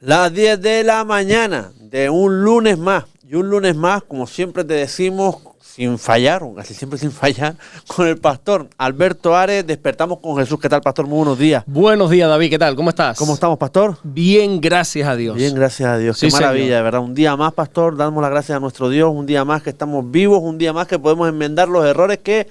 Las 10 de la mañana de un lunes más. Y un lunes más, como siempre te decimos, sin fallar, o casi siempre sin fallar, con el pastor Alberto Ares. Despertamos con Jesús. ¿Qué tal, pastor? Muy buenos días. Buenos días, David. ¿Qué tal? ¿Cómo estás? ¿Cómo estamos, pastor? Bien, gracias a Dios. Bien, gracias a Dios. Sí, Qué maravilla, señor. de verdad. Un día más, pastor, damos las gracias a nuestro Dios. Un día más que estamos vivos. Un día más que podemos enmendar los errores que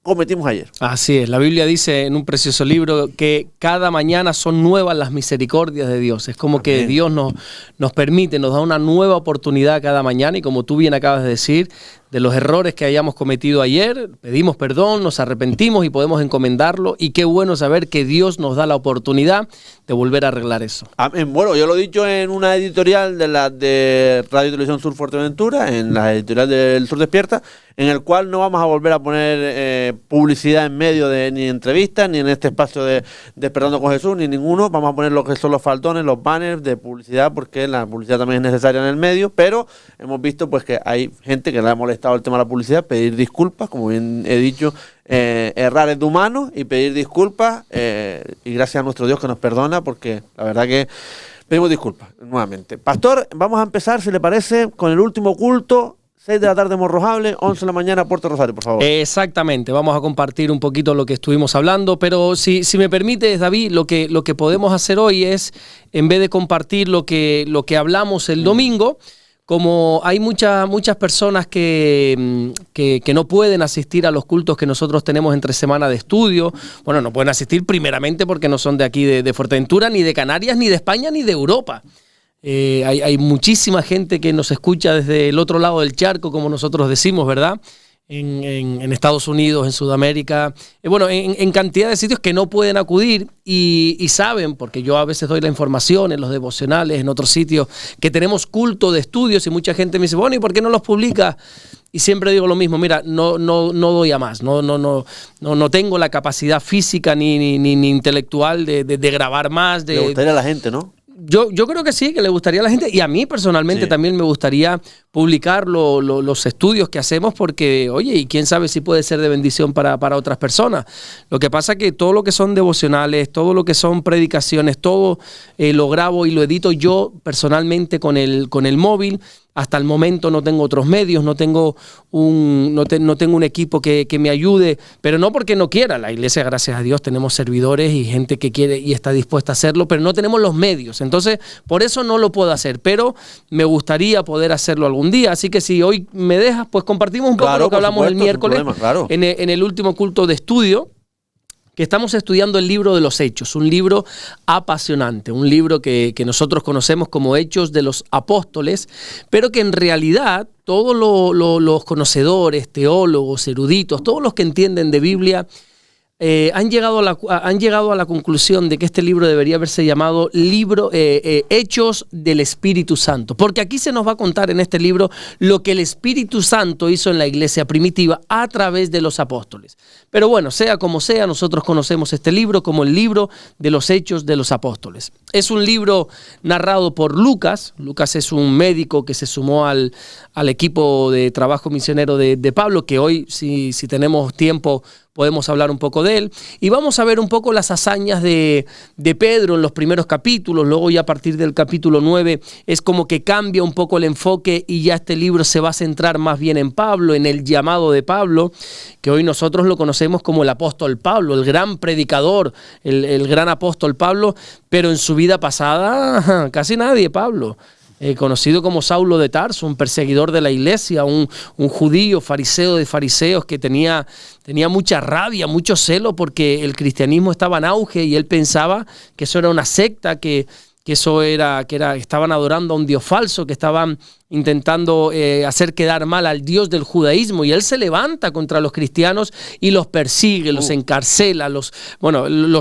cometimos ayer. Así es. La Biblia dice en un precioso libro que cada mañana son nuevas las misericordias de Dios. Es como que Dios nos permite, nos da una nueva oportunidad cada mañana y como tú bien acabas de decir, de los errores que hayamos cometido ayer, pedimos perdón, nos arrepentimos y podemos encomendarlo. Y qué bueno saber que Dios nos da la oportunidad de volver a arreglar eso. Amén. Bueno, yo lo he dicho en una editorial de Radio y Televisión Sur Fuerteventura, en la editorial del Sur Despierta, en el cual no vamos a volver a poner publicidad en medio de ni entrevistas, ni en este espacio de Despertando con Jesús, ni ninguno. Vamos a poner lo que son los faldones, los banners de publicidad, porque la publicidad también es necesaria en el medio, pero hemos visto pues que hay gente que le ha molestado el tema de la publicidad, pedir disculpas, como bien he dicho, errar es de humano y pedir disculpas, y gracias a nuestro Dios que nos perdona, porque la verdad que pedimos disculpas nuevamente. Pastor, vamos a empezar, si le parece, con el último culto. 6 de la tarde Morrojable, 11 de la mañana Puerto Rosario, por favor. Exactamente, vamos a compartir un poquito lo que estuvimos hablando, pero si me permites, David, lo que podemos hacer hoy es, en vez de compartir lo que hablamos el domingo, como hay muchas personas que no pueden asistir a los cultos que nosotros tenemos entre semana de estudio, bueno, no pueden asistir primeramente porque no son de aquí de Fuerteventura, ni de Canarias, ni de España, ni de Europa. Hay muchísima gente que nos escucha desde el otro lado del charco, como nosotros decimos, ¿verdad? En Estados Unidos, en Sudamérica, bueno, en cantidad de sitios que no pueden acudir y saben, porque yo a veces doy la información en los devocionales, en otros sitios, que tenemos culto de estudios y mucha gente me dice, bueno, ¿y por qué no los publicas? Y siempre digo lo mismo, mira, no doy a más, no tengo la capacidad física ni intelectual de grabar más. Le gustaría a la gente, ¿no? Yo creo que sí, que le gustaría a la gente y a mí personalmente también me gustaría publicar los estudios que hacemos porque, oye, y quién sabe si puede ser de bendición para otras personas. Lo que pasa es que todo lo que son devocionales, todo lo que son predicaciones, todo lo grabo y lo edito yo personalmente con el móvil. Hasta el momento no tengo otros medios, no tengo un equipo que me ayude, pero no porque no quiera. La iglesia, gracias a Dios, tenemos servidores y gente que quiere y está dispuesta a hacerlo, pero no tenemos los medios. Entonces, por eso no lo puedo hacer, pero me gustaría poder hacerlo algún día. Así que si hoy me dejas, pues compartimos un poco lo que hablamos el miércoles en el último culto de estudio, que estamos estudiando el libro de los Hechos, un libro apasionante, un libro que nosotros conocemos como Hechos de los Apóstoles, pero que en realidad todos los conocedores, teólogos, eruditos, todos los que entienden de Biblia, han llegado a la conclusión de que este libro debería haberse llamado Hechos del Espíritu Santo, porque aquí se nos va a contar en este libro lo que el Espíritu Santo hizo en la iglesia primitiva a través de los apóstoles. Pero bueno, sea como sea, nosotros conocemos este libro como el libro de los Hechos de los Apóstoles. Es un libro narrado por Lucas. Lucas es un médico que se sumó al equipo de trabajo misionero de Pablo, que hoy, si tenemos tiempo, podemos hablar un poco de él. Y vamos a ver un poco las hazañas de Pedro en los primeros capítulos. Luego ya a partir del capítulo 9 es como que cambia un poco el enfoque y ya este libro se va a centrar más bien en Pablo, en el llamado de Pablo, que hoy nosotros lo conocemos como el apóstol Pablo, el gran predicador, el gran apóstol Pablo, pero en su vida pasada casi nadie, Pablo. Conocido como Saulo de Tarso, un perseguidor de la iglesia, un judío, fariseo de fariseos que tenía mucha rabia, mucho celo porque el cristianismo estaba en auge y él pensaba que eso era una secta, que estaban adorando a un dios falso, que estaban intentando hacer quedar mal al Dios del judaísmo, y él se levanta contra los cristianos y los persigue, los encarcela, los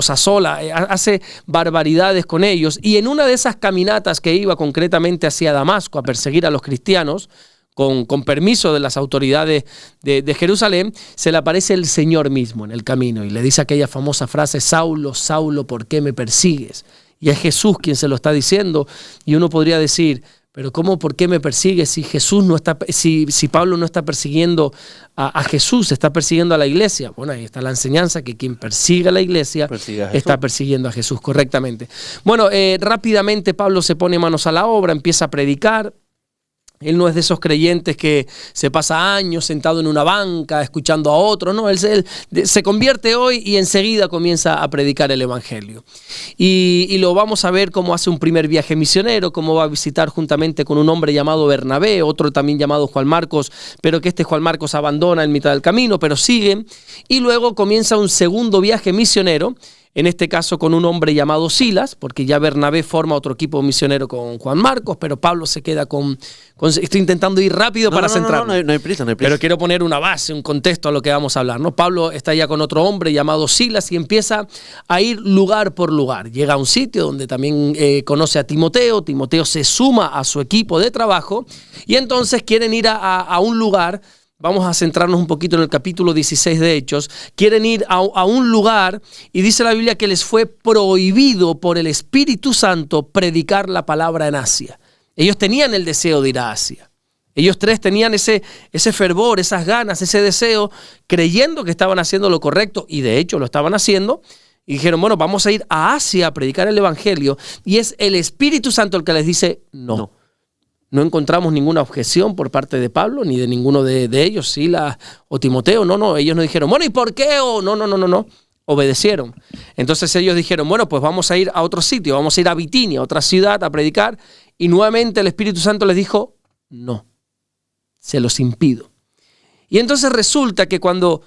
asola, hace barbaridades con ellos. Y en una de esas caminatas que iba concretamente hacia Damasco a perseguir a los cristianos, con permiso de las autoridades de Jerusalén, se le aparece el Señor mismo en el camino y le dice aquella famosa frase: Saulo, Saulo, ¿por qué me persigues? Y es Jesús quien se lo está diciendo, y uno podría decir, pero ¿cómo, por qué me persigue si si Pablo no está persiguiendo a Jesús, está persiguiendo a la iglesia? Bueno, ahí está la enseñanza, que quien persiga a la iglesia está persiguiendo a Jesús, correctamente. Bueno, rápidamente Pablo se pone manos a la obra, empieza a predicar. Él no es de esos creyentes que se pasa años sentado en una banca escuchando a otros, no, él se convierte hoy y enseguida comienza a predicar el evangelio. Y lo vamos a ver cómo hace un primer viaje misionero, cómo va a visitar juntamente con un hombre llamado Bernabé, otro también llamado Juan Marcos, pero que Juan Marcos abandona en mitad del camino, pero sigue. Y luego comienza un segundo viaje misionero, en este caso con un hombre llamado Silas, porque ya Bernabé forma otro equipo misionero con Juan Marcos, pero Pablo se queda con estoy intentando ir rápido para centrarme. No hay prisa. Pero quiero poner una base, un contexto a lo que vamos a hablar, ¿no? Pablo está ya con otro hombre llamado Silas y empieza a ir lugar por lugar. Llega a un sitio donde también conoce a Timoteo. Timoteo se suma a su equipo de trabajo y entonces quieren ir a un lugar. Vamos a centrarnos un poquito en el capítulo 16 de Hechos. Quieren ir a un lugar y dice la Biblia que les fue prohibido por el Espíritu Santo predicar la palabra en Asia. Ellos tenían el deseo de ir a Asia. Ellos tres tenían ese fervor, esas ganas, ese deseo, creyendo que estaban haciendo lo correcto y de hecho lo estaban haciendo. Y dijeron, bueno, vamos a ir a Asia a predicar el Evangelio. Y es el Espíritu Santo el que les dice no. No encontramos ninguna objeción por parte de Pablo, ni de ninguno de ellos, Silas o Timoteo. No, ellos no dijeron, bueno, ¿y por qué? No. Obedecieron. Entonces ellos dijeron, bueno, pues vamos a ir a otro sitio, vamos a ir a Bitinia, a otra ciudad, a predicar. Y nuevamente el Espíritu Santo les dijo, no, se los impido. Y entonces resulta que cuando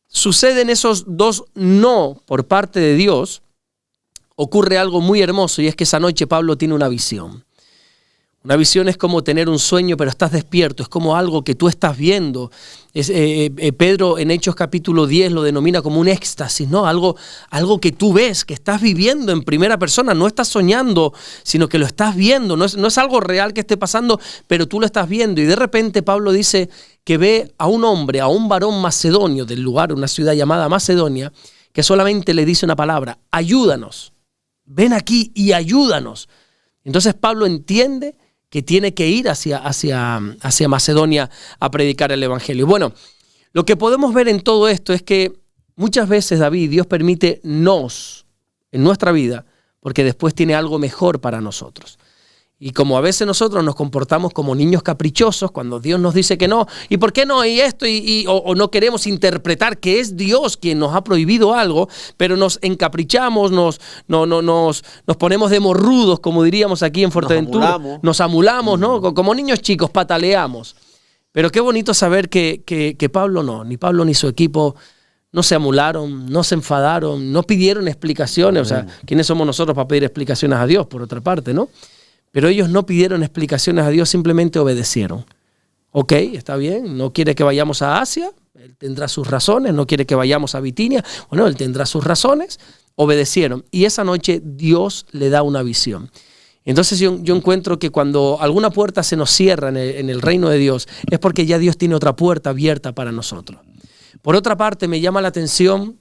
suceden esos dos no por parte de Dios, ocurre algo muy hermoso, y es que esa noche Pablo tiene una visión. Una visión es como tener un sueño, pero estás despierto, es como algo que tú estás viendo. Pedro en Hechos capítulo 10 lo denomina como un éxtasis, ¿no? Algo que tú ves, que estás viviendo en primera persona, no estás soñando, sino que lo estás viendo, no es algo real que esté pasando, pero tú lo estás viendo. Y de repente Pablo dice que ve a un hombre, a un varón macedonio del lugar, una ciudad llamada Macedonia, que solamente le dice una palabra, ayúdanos, ven aquí y ayúdanos. Entonces Pablo entiende que tiene que ir hacia Macedonia a predicar el evangelio. Bueno, lo que podemos ver en todo esto es que muchas veces, David, Dios permite nos en nuestra vida porque después tiene algo mejor para nosotros. Y como a veces nosotros nos comportamos como niños caprichosos cuando Dios nos dice que no, ¿y por qué no? Y esto, o no queremos interpretar que es Dios quien nos ha prohibido algo, pero nos encaprichamos, nos ponemos de morrudos, como diríamos aquí en Fuerteventura. Nos amulamos, ¿no? Como niños chicos, pataleamos. Pero qué bonito saber que Pablo no, ni Pablo ni su equipo no se amularon, no se enfadaron, no pidieron explicaciones. O sea, ¿quiénes somos nosotros para pedir explicaciones a Dios, por otra parte, no? Pero ellos no pidieron explicaciones a Dios, simplemente obedecieron. Ok, está bien, no quiere que vayamos a Asia, él tendrá sus razones, no quiere que vayamos a Bitinia, bueno, él tendrá sus razones, obedecieron. Y esa noche Dios le da una visión. Entonces yo encuentro que cuando alguna puerta se nos cierra en el reino de Dios, es porque ya Dios tiene otra puerta abierta para nosotros. Por otra parte, me llama la atención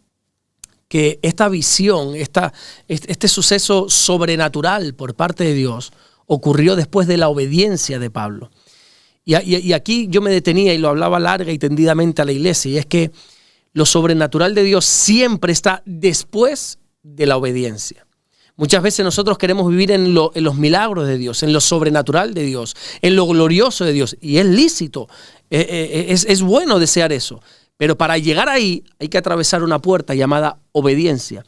que esta visión, este suceso sobrenatural por parte de Dios, ocurrió después de la obediencia de Pablo. Y aquí yo me detenía y lo hablaba larga y tendidamente a la iglesia, y es que lo sobrenatural de Dios siempre está después de la obediencia. Muchas veces nosotros queremos vivir en los milagros de Dios, en lo sobrenatural de Dios, en lo glorioso de Dios, y es lícito, es bueno desear eso, pero para llegar ahí hay que atravesar una puerta llamada obediencia.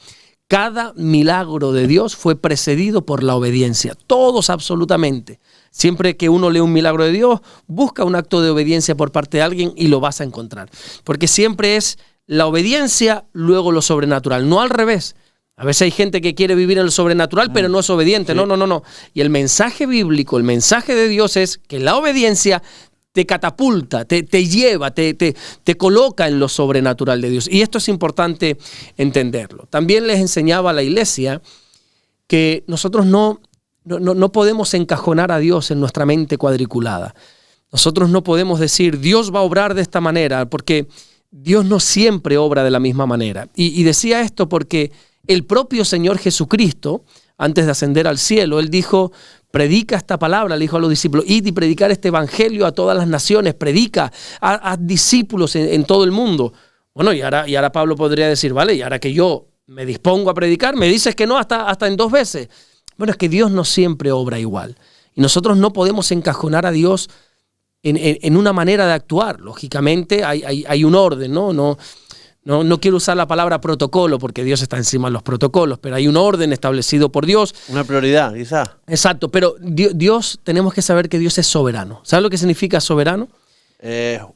Cada milagro de Dios fue precedido por la obediencia. Todos absolutamente. Siempre que uno lee un milagro de Dios, busca un acto de obediencia por parte de alguien y lo vas a encontrar. Porque siempre es la obediencia, luego lo sobrenatural. No al revés. A veces hay gente que quiere vivir en lo sobrenatural, pero no es obediente. Sí. No. Y el mensaje bíblico, el mensaje de Dios es que la obediencia te catapulta, te lleva, te coloca en lo sobrenatural de Dios. Y esto es importante entenderlo. También les enseñaba a la iglesia que nosotros no podemos encajonar a Dios en nuestra mente cuadriculada. Nosotros no podemos decir, Dios va a obrar de esta manera, porque Dios no siempre obra de la misma manera. Y decía esto porque el propio Señor Jesucristo, antes de ascender al cielo, Él dijo, Predica esta palabra, le dijo a los discípulos, id y predicar este evangelio a todas las naciones, predica, haz discípulos en todo el mundo. Bueno, y ahora Pablo podría decir, vale, y ahora que yo me dispongo a predicar, me dices que no hasta en 2 veces. Bueno, es que Dios no siempre obra igual. Y nosotros no podemos encajonar a Dios en una manera de actuar. Lógicamente hay un orden, ¿no? No quiero usar la palabra protocolo porque Dios está encima de los protocolos, pero hay un orden establecido por Dios. Una prioridad, quizás. Exacto, pero Dios, tenemos que saber que Dios es soberano. ¿Sabes lo que significa soberano?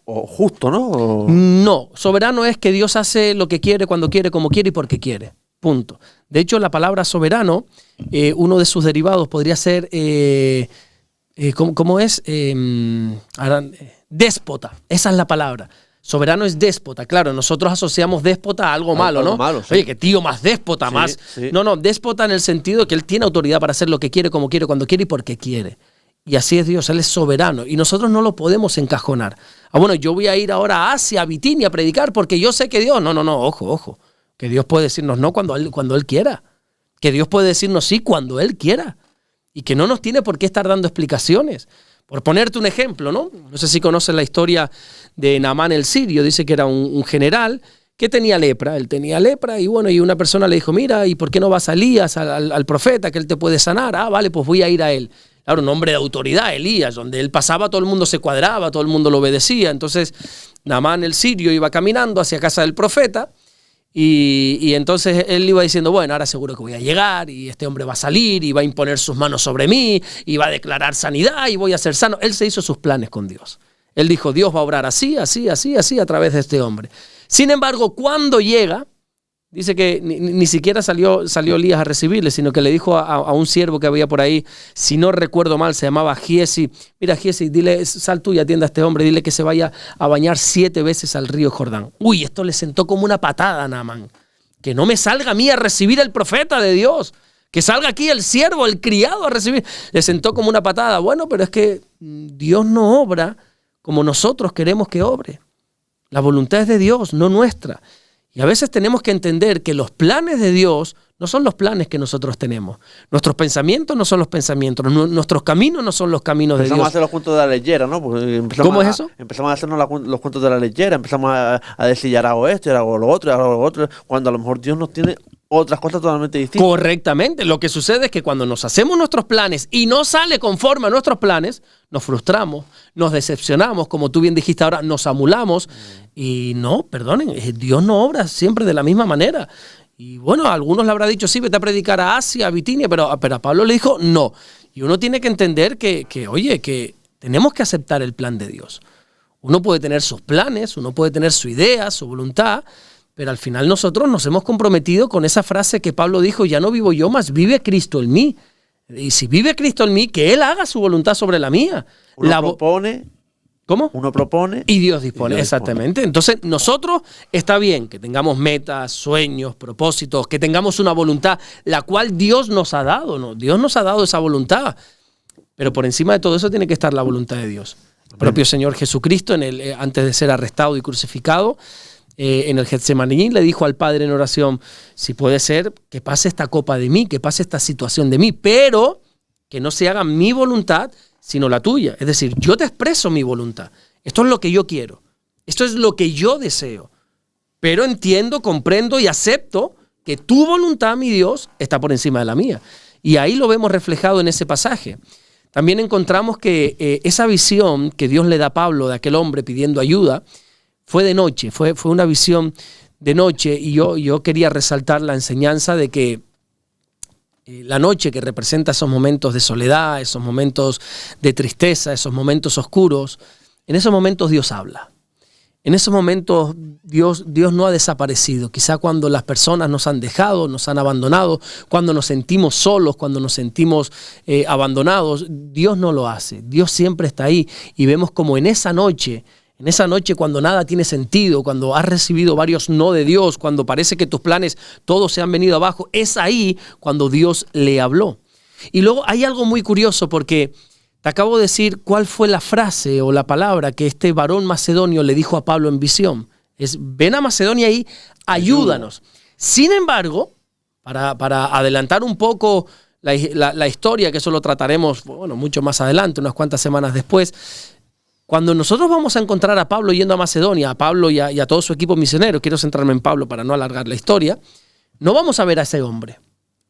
O justo, ¿no? No, soberano es que Dios hace lo que quiere, cuando quiere, como quiere y porque quiere. Punto. De hecho, la palabra soberano, uno de sus derivados podría ser, ¿cómo es? Déspota. Esa es la palabra. Soberano es déspota. Claro, nosotros asociamos déspota a algo malo, ¿no? Algo malo, sí. Oye, qué tío más déspota, Sí, más. sí. No, déspota en el sentido de que él tiene autoridad para hacer lo que quiere, como quiere, cuando quiere y porque quiere. Y así es Dios, Él es soberano. Y nosotros no lo podemos encajonar. Bueno, yo voy a ir ahora a Asia, a Bitinia, a predicar porque yo sé que Dios... No, ojo. Que Dios puede decirnos no cuando Él quiera. Que Dios puede decirnos sí cuando Él quiera. Y que no nos tiene por qué estar dando explicaciones. Por ponerte un ejemplo, ¿no? No sé si conoces la historia de Naamán el sirio. Dice que era un general que tenía lepra. Él tenía lepra y bueno, y una persona le dijo, mira, ¿y por qué no vas a Elías, al profeta, que él te puede sanar? Ah, vale, pues voy a ir a él. Claro, un hombre de autoridad, Elías, donde él pasaba, todo el mundo se cuadraba, todo el mundo lo obedecía. Entonces, Naamán el sirio iba caminando hacia casa del profeta y entonces él iba diciendo, bueno, ahora seguro que voy a llegar y este hombre va a salir y va a imponer sus manos sobre mí y va a declarar sanidad y voy a ser sano. Él se hizo sus planes con Dios. Él dijo, Dios va a obrar así a través de este hombre. Sin embargo, cuando llega, dice que ni siquiera salió Elías a recibirle, sino que le dijo a un siervo que había por ahí, si no recuerdo mal, se llamaba Giesi, mira Giesi, dile, sal tú y atienda a este hombre, dile que se vaya a bañar 7 veces al río Jordán. Uy, esto le sentó como una patada a Naamán. Que no me salga a mí a recibir al profeta de Dios, que salga aquí el siervo, el criado a recibir. Le sentó como una patada. Bueno, pero es que Dios no obra como nosotros queremos que obre. La voluntad es de Dios, no nuestra. Y a veces tenemos que entender que los planes de Dios no son los planes que nosotros tenemos. Nuestros pensamientos no son los pensamientos. Nuestros caminos no son los caminos de Dios. Empezamos a hacer los cuentos de la leyera, ¿no? ¿Cómo es eso? Empezamos a hacernos los cuentos de la leyera, empezamos a decir, ya hago esto, ya hago lo otro, cuando a lo mejor Dios nos tiene otras cosas totalmente distintas. Correctamente. Lo que sucede es que cuando nos hacemos nuestros planes y no sale conforme a nuestros planes, nos frustramos, nos decepcionamos, como tú bien dijiste ahora, nos amulamos. Y no, perdonen, Dios no obra siempre de la misma manera. Y bueno, a algunos le habrá dicho, sí, vete a predicar a Asia, a Bitinia, pero a Pablo le dijo, no. Y uno tiene que entender que tenemos que aceptar el plan de Dios. Uno puede tener sus planes, uno puede tener su idea, su voluntad, pero al final nosotros nos hemos comprometido con esa frase que Pablo dijo, ya no vivo yo, mas vive Cristo en mí. Y si vive Cristo en mí, que Él haga su voluntad sobre la mía. Uno propone. ¿Cómo? Uno propone. Y Dios dispone, exactamente. Entonces, nosotros está bien que tengamos metas, sueños, propósitos, que tengamos una voluntad, la cual Dios nos ha dado, ¿no? Dios nos ha dado esa voluntad. Pero por encima de todo eso tiene que estar la voluntad de Dios. El propio Señor Jesucristo, antes de ser arrestado y crucificado, en el Getsemaní le dijo al Padre en oración, si puede ser, que pase esta copa de mí, que pase esta situación de mí, pero que no se haga mi voluntad, sino la tuya. Es decir, yo te expreso mi voluntad. Esto es lo que yo quiero. Esto es lo que yo deseo. Pero entiendo, comprendo y acepto que tu voluntad, mi Dios, está por encima de la mía. Y ahí lo vemos reflejado en ese pasaje. También encontramos que esa visión que Dios le da a Pablo de aquel hombre pidiendo ayuda fue de noche, fue una visión de noche. Y yo quería resaltar la enseñanza de que la noche, que representa esos momentos de soledad, esos momentos de tristeza, esos momentos oscuros, en esos momentos Dios habla. En esos momentos Dios no ha desaparecido. Quizá cuando las personas nos han dejado, nos han abandonado, cuando nos sentimos solos, cuando nos sentimos abandonados, Dios no lo hace. Dios siempre está ahí y vemos como en esa noche cuando nada tiene sentido, cuando has recibido varios no de Dios, cuando parece que tus planes todos se han venido abajo, es ahí cuando Dios le habló. Y luego hay algo muy curioso porque te acabo de decir cuál fue la frase o la palabra que este varón macedonio le dijo a Pablo en visión. Es, ven a Macedonia y ayúdanos. Sin embargo, para adelantar un poco la historia, que eso lo trataremos mucho más adelante, unas cuantas semanas después. Cuando nosotros vamos a encontrar a Pablo yendo a Macedonia, a Pablo y a todo su equipo misionero, quiero centrarme en Pablo para no alargar la historia, no vamos a ver a ese hombre.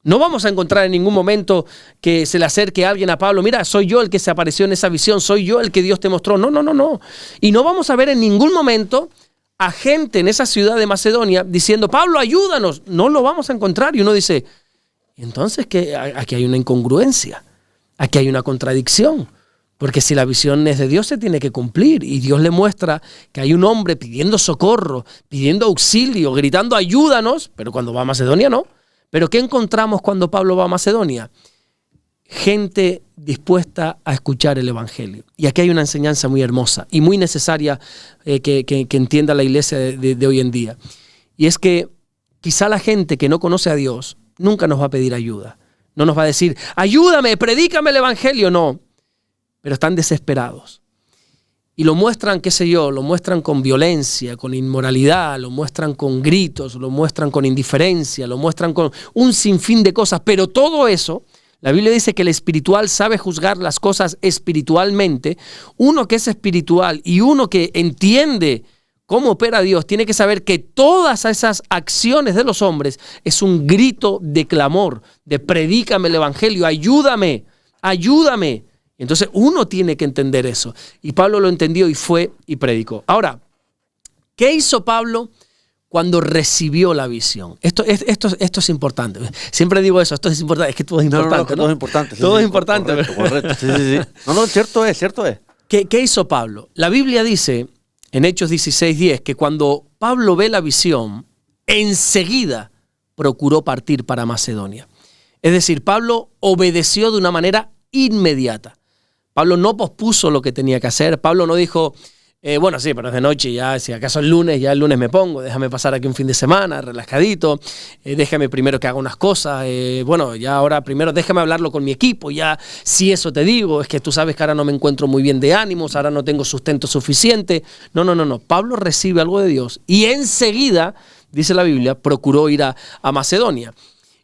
No vamos a encontrar en ningún momento que se le acerque a alguien a Pablo, mira, soy yo el que se apareció en esa visión, soy yo el que Dios te mostró. No. Y no vamos a ver en ningún momento a gente en esa ciudad de Macedonia diciendo, Pablo, ayúdanos. No lo vamos a encontrar. Y uno dice, entonces que aquí hay una incongruencia, aquí hay una contradicción. Porque si la visión es de Dios, se tiene que cumplir. Y Dios le muestra que hay un hombre pidiendo socorro, pidiendo auxilio, gritando ayúdanos, pero cuando va a Macedonia no. Pero ¿qué encontramos cuando Pablo va a Macedonia? Gente dispuesta a escuchar el Evangelio. Y aquí hay una enseñanza muy hermosa y muy necesaria que entienda la iglesia de hoy en día. Y es que quizá la gente que no conoce a Dios nunca nos va a pedir ayuda. No nos va a decir, ayúdame, predícame el Evangelio. No. Pero están desesperados. Y lo muestran, qué sé yo, lo muestran con violencia, con inmoralidad, lo muestran con gritos, lo muestran con indiferencia, lo muestran con un sinfín de cosas. Pero todo eso, la Biblia dice que el espiritual sabe juzgar las cosas espiritualmente. Uno que es espiritual y uno que entiende cómo opera Dios, tiene que saber que todas esas acciones de los hombres es un grito de clamor, de predícame el Evangelio, ayúdame, ayúdame. Entonces uno tiene que entender eso. Y Pablo lo entendió y fue y predicó. Ahora, ¿qué hizo Pablo cuando recibió la visión? Esto es importante. Siempre digo eso, esto es importante. Es que todo es importante, ¿no? Todo es importante. Todo es importante. Correcto. Sí. No, cierto es. ¿Qué hizo Pablo? La Biblia dice, en Hechos 16:10, que cuando Pablo ve la visión, enseguida procuró partir para Macedonia. Es decir, Pablo obedeció de una manera inmediata. Pablo no pospuso lo que tenía que hacer. Pablo no dijo, bueno, sí, pero es de noche, ya si acaso el lunes, ya el lunes me pongo, déjame pasar aquí un fin de semana, relajadito, déjame primero que haga unas cosas, bueno, ya ahora primero déjame hablarlo con mi equipo, ya si eso te digo, es que tú sabes que ahora no me encuentro muy bien de ánimos, ahora no tengo sustento suficiente. No. Pablo recibe algo de Dios y enseguida, dice la Biblia, procuró ir a Macedonia.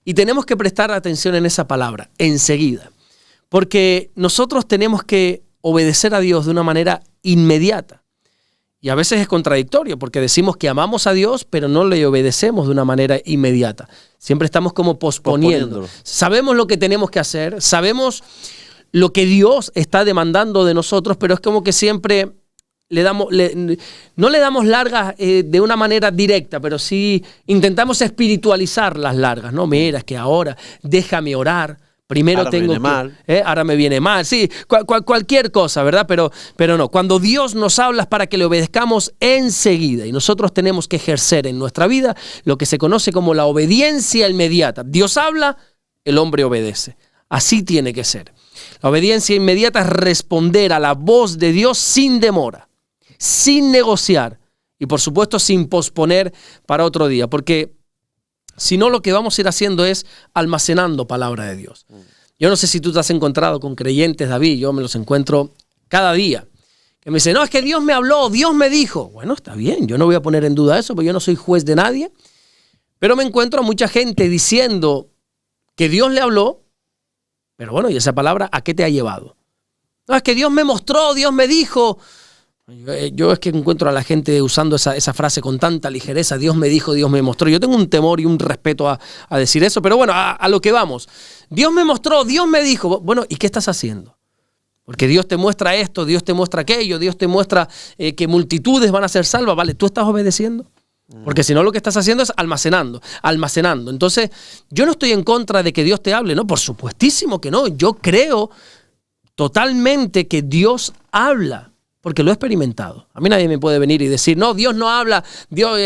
Y tenemos que prestar atención en esa palabra, enseguida. Porque nosotros tenemos que obedecer a Dios de una manera inmediata. Y a veces es contradictorio porque decimos que amamos a Dios, pero no le obedecemos de una manera inmediata. Siempre estamos como posponiendo. Sabemos lo que tenemos que hacer, sabemos lo que Dios está demandando de nosotros, pero es como que siempre no le damos largas de una manera directa, pero sí intentamos espiritualizar las largas. No, mira, es que ahora déjame orar. Primero ahora tengo ahora me viene mal, sí, cualquier cosa, ¿verdad? Pero no, cuando Dios nos habla es para que le obedezcamos enseguida y nosotros tenemos que ejercer en nuestra vida lo que se conoce como la obediencia inmediata. Dios habla, el hombre obedece. Así tiene que ser. La obediencia inmediata es responder a la voz de Dios sin demora, sin negociar y por supuesto sin posponer para otro día, porque si no, lo que vamos a ir haciendo es almacenando palabra de Dios. Yo no sé si tú te has encontrado con creyentes, David, yo me los encuentro cada día, que me dicen, no, es que Dios me habló, Dios me dijo. Bueno, está bien, yo no voy a poner en duda eso, porque yo no soy juez de nadie, pero me encuentro a mucha gente diciendo que Dios le habló, pero bueno, ¿y esa palabra a qué te ha llevado? No, es que Dios me mostró, Dios me dijo. Yo es que encuentro a la gente usando esa frase con tanta ligereza, Dios me dijo, Dios me mostró. Yo tengo un temor y un respeto a decir eso, pero bueno, a lo que vamos. Dios me mostró, Dios me dijo. Bueno, ¿y qué estás haciendo? Porque Dios te muestra esto, Dios te muestra aquello, Dios te muestra que multitudes van a ser salvas. ¿Vale? ¿Tú estás obedeciendo? Porque si no, lo que estás haciendo es almacenando. Entonces, yo no estoy en contra de que Dios te hable, no, por supuestísimo que no. Yo creo totalmente que Dios habla. Porque lo he experimentado. A mí nadie me puede venir y decir, no, Dios no habla, Dios,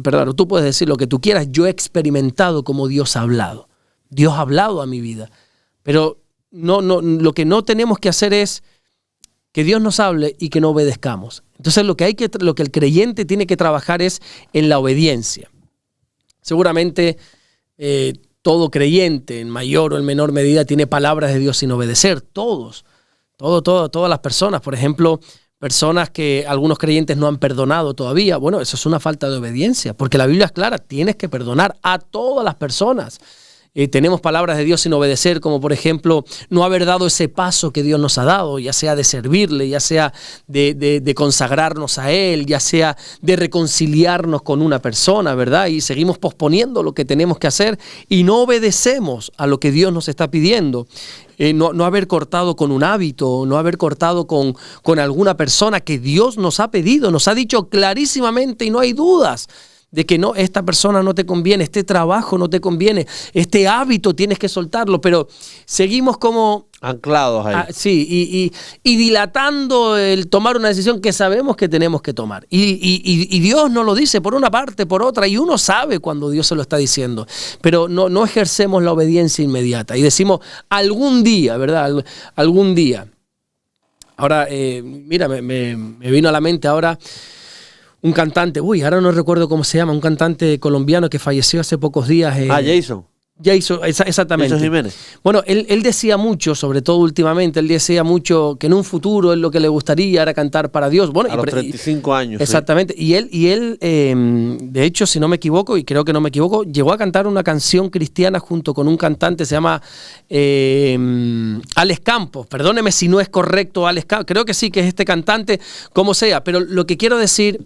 perdón, tú puedes decir lo que tú quieras. Yo he experimentado como Dios ha hablado. Dios ha hablado a mi vida. Pero lo que no tenemos que hacer es que Dios nos hable y que no obedezcamos. Entonces lo que el creyente tiene que trabajar es en la obediencia. Seguramente todo creyente, en mayor o en menor medida, tiene palabras de Dios sin obedecer. Todas las personas, por ejemplo, personas que algunos creyentes no han perdonado todavía. Bueno, eso es una falta de obediencia, porque la Biblia es clara, tienes que perdonar a todas las personas. tenemos palabras de Dios sin obedecer, como por ejemplo no haber dado ese paso que Dios nos ha dado, ya sea de servirle, ya sea de consagrarnos a Él, ya sea de reconciliarnos con una persona, ¿verdad? Y seguimos posponiendo lo que tenemos que hacer y no obedecemos a lo que Dios nos está pidiendo. No haber cortado con un hábito, no haber cortado con alguna persona que Dios nos ha pedido, nos ha dicho clarísimamente y no hay dudas de que no, esta persona no te conviene, este trabajo no te conviene, este hábito tienes que soltarlo, pero seguimos como anclados ahí. Sí, y dilatando el tomar una decisión que sabemos que tenemos que tomar. Y Dios nos lo dice por una parte, por otra, y uno sabe cuando Dios se lo está diciendo, pero no ejercemos la obediencia inmediata y decimos algún día, ¿verdad? Algún día. Ahora, mira, me vino a la mente ahora un cantante, ahora no recuerdo cómo se llama, un cantante colombiano que falleció hace pocos días. Jason. Jason, exactamente. Jason Jiménez. Bueno, él decía mucho, sobre todo últimamente, él decía mucho que en un futuro él lo que le gustaría era cantar para Dios. Bueno, a los 35 años. Exactamente. Sí. Y él de hecho, si no me equivoco, y creo que no me equivoco, llegó a cantar una canción cristiana junto con un cantante, se llama Alex Campos. Perdóneme si no es correcto Alex Campos. Creo que sí, que es este cantante, como sea. Pero lo que quiero decir,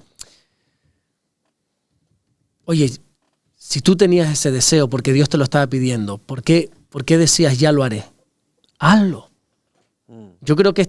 oye, si tú tenías ese deseo porque Dios te lo estaba pidiendo, ¿por qué decías ya lo haré? Hazlo. Yo creo que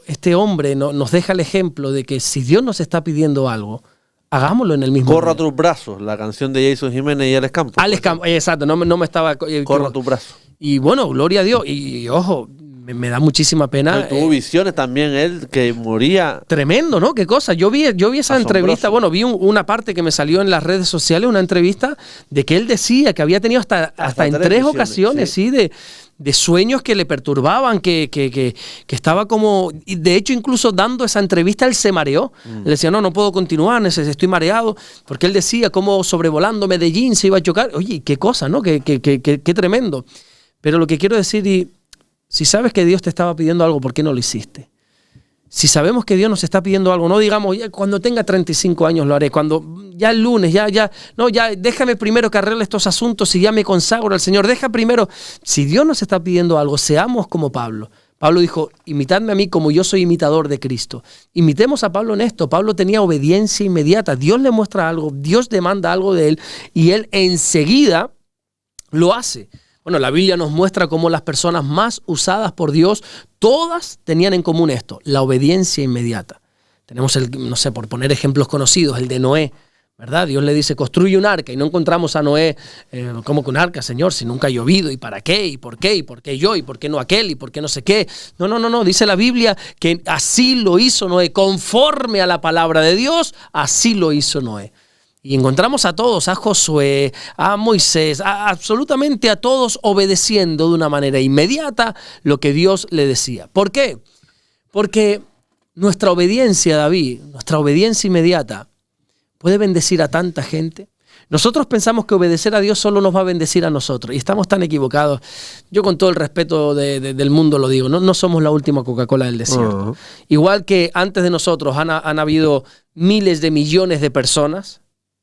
este hombre nos deja el ejemplo de que si Dios nos está pidiendo algo, hagámoslo en el mismo Corra día. tus brazos, la canción de Jason Jiménez y Alex Campos. Alex Campos, exacto, no me estaba... Corra tus brazos. Y bueno, gloria a Dios. Y ojo, me da muchísima pena. No, tuvo visiones también él, que moría. Tremendo, ¿no? Qué cosa. Yo vi esa asombroso. Entrevista, bueno, vi una parte que me salió en las redes sociales, una entrevista de que él decía que había tenido hasta en 3 ocasiones, sí, de sueños que le perturbaban, que estaba como... Y de hecho, incluso dando esa entrevista, él se mareó. Él decía, no puedo continuar, estoy mareado. Porque él decía cómo sobrevolando Medellín se iba a chocar. Oye, qué cosa, ¿no? Qué tremendo. Pero lo que quiero decir, si sabes que Dios te estaba pidiendo algo, ¿por qué no lo hiciste? Si sabemos que Dios nos está pidiendo algo, no digamos, ya cuando tenga 35 años lo haré, cuando ya el lunes, ya déjame primero que arregle estos asuntos y ya me consagro al Señor. Deja primero, si Dios nos está pidiendo algo, seamos como Pablo. Pablo dijo, imitadme a mí como yo soy imitador de Cristo. Imitemos a Pablo en esto. Pablo tenía obediencia inmediata. Dios le muestra algo, Dios demanda algo de él y él enseguida lo hace. Bueno, la Biblia nos muestra cómo las personas más usadas por Dios, todas tenían en común esto, la obediencia inmediata. Tenemos por poner ejemplos conocidos, el de Noé, ¿verdad? Dios le dice, construye un arca, y no encontramos a Noé, ¿cómo que un arca, Señor? Si nunca ha llovido, ¿y para qué? ¿Y por qué? ¿Y por qué yo? ¿Y por qué no aquel? ¿Y por qué no sé qué? No, dice la Biblia que así lo hizo Noé, conforme a la palabra de Dios, así lo hizo Noé. Y encontramos a todos, a Josué, a Moisés, absolutamente a todos obedeciendo de una manera inmediata lo que Dios le decía. ¿Por qué? Porque nuestra obediencia, David, nuestra obediencia inmediata puede bendecir a tanta gente. Nosotros pensamos que obedecer a Dios solo nos va a bendecir a nosotros y estamos tan equivocados. Yo con todo el respeto del mundo lo digo, no somos la última Coca-Cola del desierto. Igual que antes de nosotros han habido miles de millones de personas,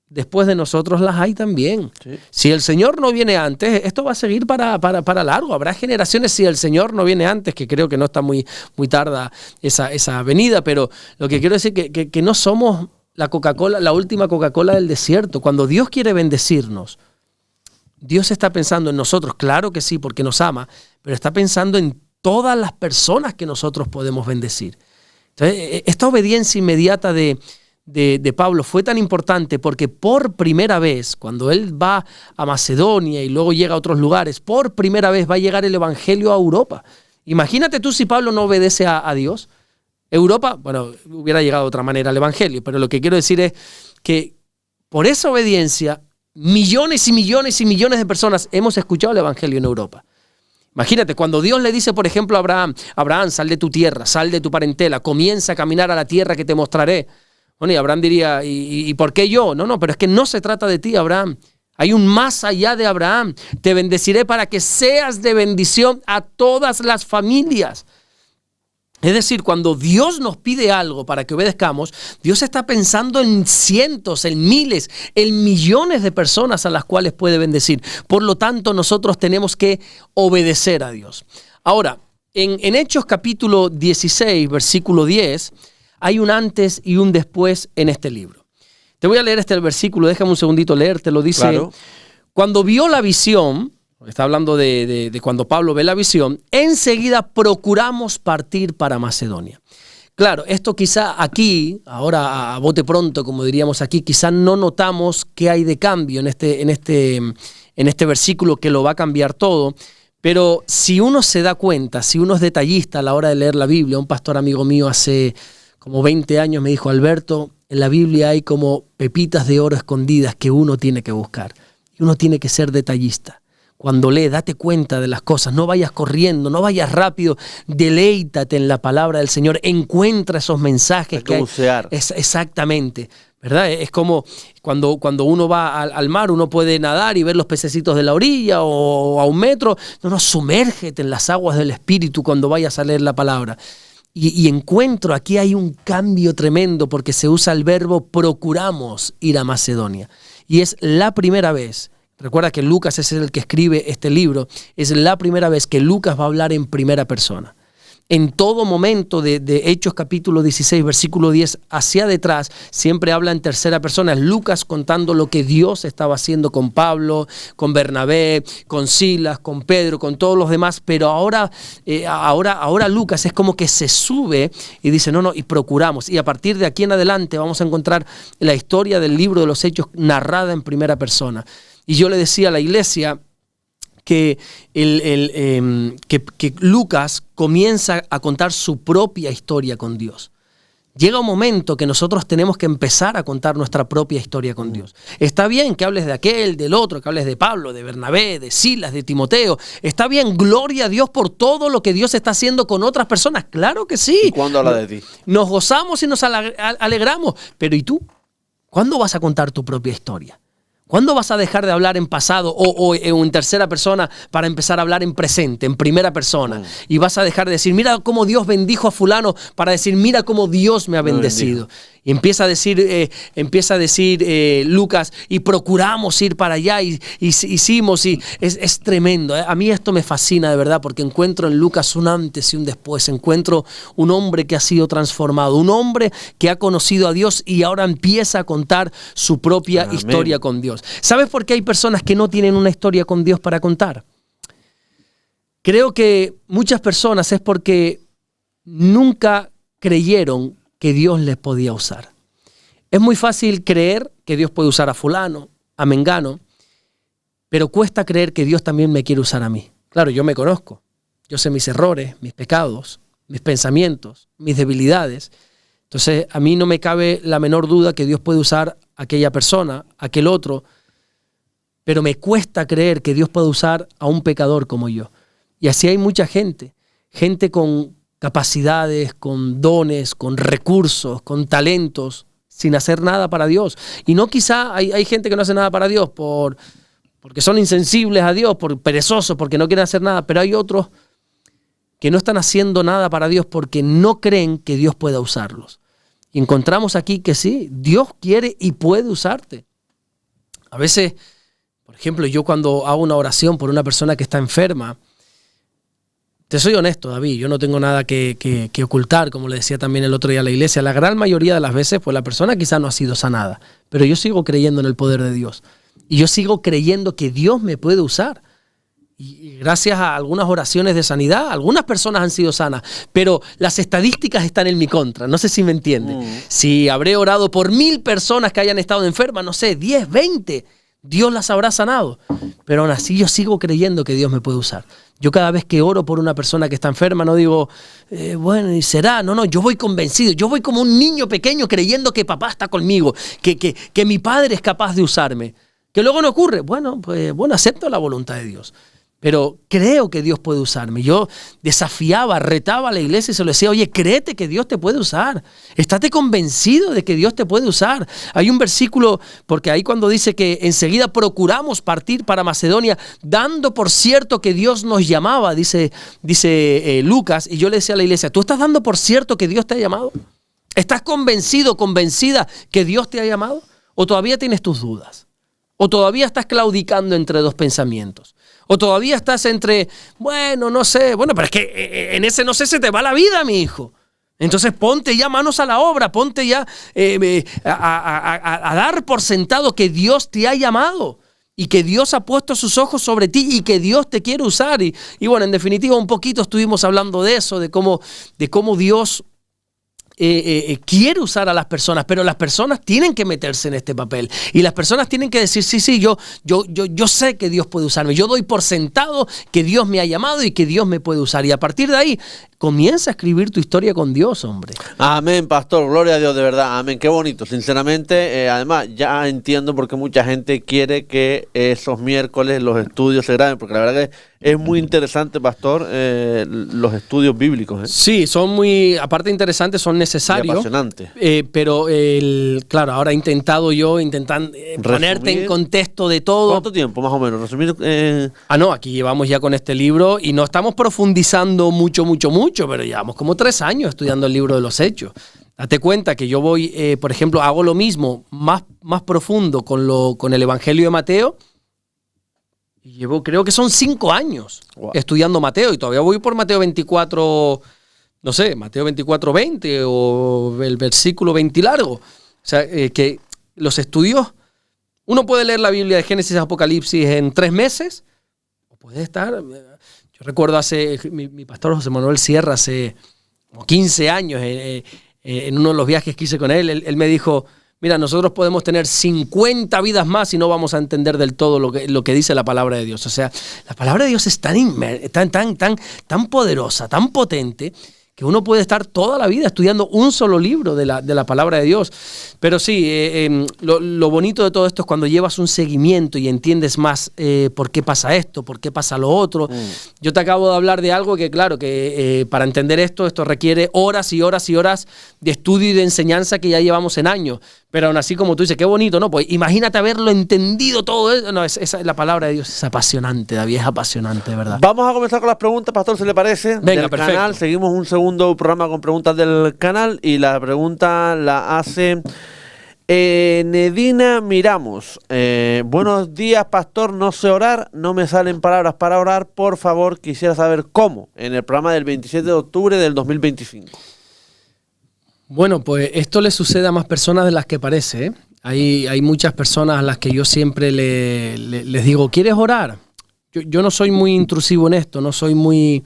después de nosotros las hay también. Sí. Si el Señor no viene antes, esto va a seguir para largo. Habrá generaciones si el Señor no viene antes, que creo que no está muy tarda esa venida, pero lo que quiero decir es que no somos la Coca-Cola, la última Coca-Cola del desierto. Cuando Dios quiere bendecirnos, Dios está pensando en nosotros, claro que sí, porque nos ama, pero está pensando en todas las personas que nosotros podemos bendecir. Entonces, esta obediencia inmediata de Pablo fue tan importante porque por primera vez, cuando él va a Macedonia y luego llega a otros lugares, por primera vez va a llegar el evangelio a Europa. Imagínate tú si Pablo no obedece a Dios. Europa, bueno, hubiera llegado de otra manera al evangelio, pero lo que quiero decir es que por esa obediencia, millones y millones y millones de personas hemos escuchado el evangelio en Europa. Imagínate, cuando Dios le dice, por ejemplo, a Abraham, sal de tu tierra, sal de tu parentela, comienza a caminar a la tierra que te mostraré. Bueno, y Abraham diría, ¿y por qué yo? No, pero es que no se trata de ti, Abraham. Hay un más allá de Abraham. Te bendeciré para que seas de bendición a todas las familias. Es decir, cuando Dios nos pide algo para que obedezcamos, Dios está pensando en cientos, en miles, en millones de personas a las cuales puede bendecir. Por lo tanto, nosotros tenemos que obedecer a Dios. Ahora, en Hechos capítulo 16, versículo 10, hay un antes y un después en este libro. Te voy a leer el versículo, déjame un segundito leértelo. Dice, claro. Cuando vio la visión, está hablando de cuando Pablo ve la visión, enseguida procuramos partir para Macedonia. Claro, esto quizá aquí, ahora a bote pronto, como diríamos aquí, quizá no notamos qué hay de cambio en este versículo que lo va a cambiar todo, pero si uno se da cuenta, si uno es detallista a la hora de leer la Biblia, un pastor amigo mío hace como 20 años me dijo, Alberto, en la Biblia hay como pepitas de oro escondidas que uno tiene que buscar y uno tiene que ser detallista. Cuando lee, date cuenta de las cosas, no vayas corriendo, no vayas rápido, deleítate en la palabra del Señor, encuentra esos mensajes que hay. Exactamente, ¿verdad? Es como cuando uno va al mar, uno puede nadar y ver los pececitos de la orilla o a un metro. No, sumérgete en las aguas del Espíritu cuando vayas a leer la palabra. Y encuentro, aquí hay un cambio tremendo porque se usa el verbo procuramos ir a Macedonia. Y es la primera vez. Recuerda que Lucas es el que escribe este libro. Es la primera vez que Lucas va a hablar en primera persona. En todo momento de Hechos capítulo 16, versículo 10 hacia detrás, siempre habla en tercera persona. Es Lucas contando lo que Dios estaba haciendo con Pablo, con Bernabé, con Silas, con Pedro, con todos los demás. Pero ahora Lucas es como que se sube y dice, no, y procuramos. Y a partir de aquí en adelante vamos a encontrar la historia del libro de los Hechos narrada en primera persona. Y yo le decía a la iglesia que Lucas comienza a contar su propia historia con Dios. Llega un momento que nosotros tenemos que empezar a contar nuestra propia historia con Dios. Está bien que hables de aquel, del otro, que hables de Pablo, de Bernabé, de Silas, de Timoteo. Está bien, gloria a Dios por todo lo que Dios está haciendo con otras personas. Claro que sí. ¿Y cuándo habla de ti? Nos gozamos y nos alegramos. Pero ¿y tú? ¿Cuándo vas a contar tu propia historia? ¿Cuándo vas a dejar de hablar en pasado o en tercera persona para empezar a hablar en presente, en primera persona? Y vas a dejar de decir, mira cómo Dios bendijo a fulano, para decir, mira cómo Dios me ha bendecido. Y empieza a decir Lucas, y procuramos ir para allá, y hicimos, y es tremendo. A mí esto me fascina de verdad, porque encuentro en Lucas un antes y un después. Encuentro un hombre que ha sido transformado, un hombre que ha conocido a Dios y ahora empieza a contar su propia historia con Dios. ¿Sabes por qué hay personas que no tienen una historia con Dios para contar? Creo que muchas personas es porque nunca creyeron que Dios les podía usar. Es muy fácil creer que Dios puede usar a fulano, a mengano, pero cuesta creer que Dios también me quiere usar a mí. Claro, yo me conozco, yo sé mis errores, mis pecados, mis pensamientos, mis debilidades. Entonces, a mí no me cabe la menor duda que Dios puede usar a aquella persona, a aquel otro, pero me cuesta creer que Dios puede usar a un pecador como yo. Y así hay mucha gente con capacidades, con dones, con recursos, con talentos, sin hacer nada para Dios. Y no quizá hay gente que no hace nada para Dios porque son insensibles a Dios, por perezosos, porque no quieren hacer nada, pero hay otros que no están haciendo nada para Dios porque no creen que Dios pueda usarlos. Y encontramos aquí que sí, Dios quiere y puede usarte. A veces, por ejemplo, yo cuando hago una oración por una persona que está enferma, te soy honesto, David, yo no tengo nada que ocultar, como le decía también el otro día a la iglesia. La gran mayoría de las veces, pues la persona quizá no ha sido sanada, pero yo sigo creyendo en el poder de Dios. Y yo sigo creyendo que Dios me puede usar. Y gracias a algunas oraciones de sanidad, algunas personas han sido sanas, pero las estadísticas están en mi contra, no sé si me entienden. Si habré orado por 1000 personas que hayan estado enfermas, no sé, 10, 20, Dios las habrá sanado. Pero aún así yo sigo creyendo que Dios me puede usar. Yo cada vez que oro por una persona que está enferma no digo, bueno, y será. No, yo voy convencido. Yo voy como un niño pequeño creyendo que papá está conmigo, que mi padre es capaz de usarme. Que luego no ocurre. Bueno, acepto la voluntad de Dios. pero creo que Dios puede usarme. Yo desafiaba, retaba a la iglesia y se lo decía, oye, créete que Dios te puede usar. Estate convencido de que Dios te puede usar. Hay un versículo, porque ahí cuando dice que enseguida procuramos partir para Macedonia, dando por cierto que Dios nos llamaba, dice Lucas, y yo le decía a la iglesia, ¿tú estás dando por cierto que Dios te ha llamado? ¿Estás convencido, convencida que Dios te ha llamado? ¿O todavía tienes tus dudas? ¿O todavía estás claudicando entre dos pensamientos? ¿O todavía estás entre, bueno, no sé, bueno, pero es que en ese no sé se te va la vida, mi hijo? Entonces ponte ya manos a la obra, ponte ya a dar por sentado que Dios te ha llamado y que Dios ha puesto sus ojos sobre ti y que Dios te quiere usar. Y bueno, en definitiva, un poquito estuvimos hablando de eso, de cómo Dios quiere usar a las personas, pero las personas tienen que meterse en este papel y las personas tienen que decir, sí, yo sé que Dios puede usarme, yo doy por sentado que Dios me ha llamado y que Dios me puede usar, y a partir de ahí comienza a escribir tu historia con Dios, hombre. Amén, pastor, gloria a Dios, de verdad, amén, qué bonito, sinceramente, además ya entiendo por qué mucha gente quiere que esos miércoles los estudios se graben, porque la verdad que es muy interesante, pastor, los estudios bíblicos. Sí, son muy, aparte de interesantes, son necesarios. Y apasionantes. Pero, claro, ahora he intentado ponerte en contexto de todo. ¿Cuánto tiempo, más o menos? Resumir. No, aquí llevamos ya con este libro y no estamos profundizando mucho, pero llevamos como 3 años estudiando el libro de los Hechos. Date cuenta que yo voy, por ejemplo, hago lo mismo, más profundo con el Evangelio de Mateo. Y llevo, creo que son 5 años estudiando Mateo y todavía voy por Mateo 24, no sé, Mateo 24, 20 o el versículo 20 largo. O sea, que los estudios, uno puede leer la Biblia de Génesis a Apocalipsis en 3 meses o puede estar, yo recuerdo mi pastor José Manuel Sierra hace como 15 años en uno de los viajes que hice con él me dijo, mira, nosotros podemos tener 50 vidas más y no vamos a entender del todo lo que dice la palabra de Dios. O sea, la palabra de Dios es tan poderosa, tan potente, que uno puede estar toda la vida estudiando un solo libro de la palabra de Dios. Pero sí, lo bonito de todo esto es cuando llevas un seguimiento y entiendes más por qué pasa esto, por qué pasa lo otro. Yo te acabo de hablar de algo que, claro, que para entender esto requiere horas y horas y horas de estudio y de enseñanza que ya llevamos en años. Pero aún así, como tú dices, qué bonito, ¿no? Pues imagínate haberlo entendido todo eso. No, la palabra de Dios es apasionante, David, es apasionante, de verdad. Vamos a comenzar con las preguntas, pastor, ¿se le parece? Venga, del perfecto. Canal. Seguimos un segundo programa con preguntas del canal y la pregunta la hace Nedina Miramos. Buenos días, pastor, no sé orar, no me salen palabras para orar, por favor, quisiera saber cómo en el programa del 27 de octubre del 2025. Bueno, pues esto le sucede a más personas de las que parece, ¿eh? Hay muchas personas a las que yo siempre les digo, ¿quieres orar? Yo no soy muy intrusivo en esto, no soy muy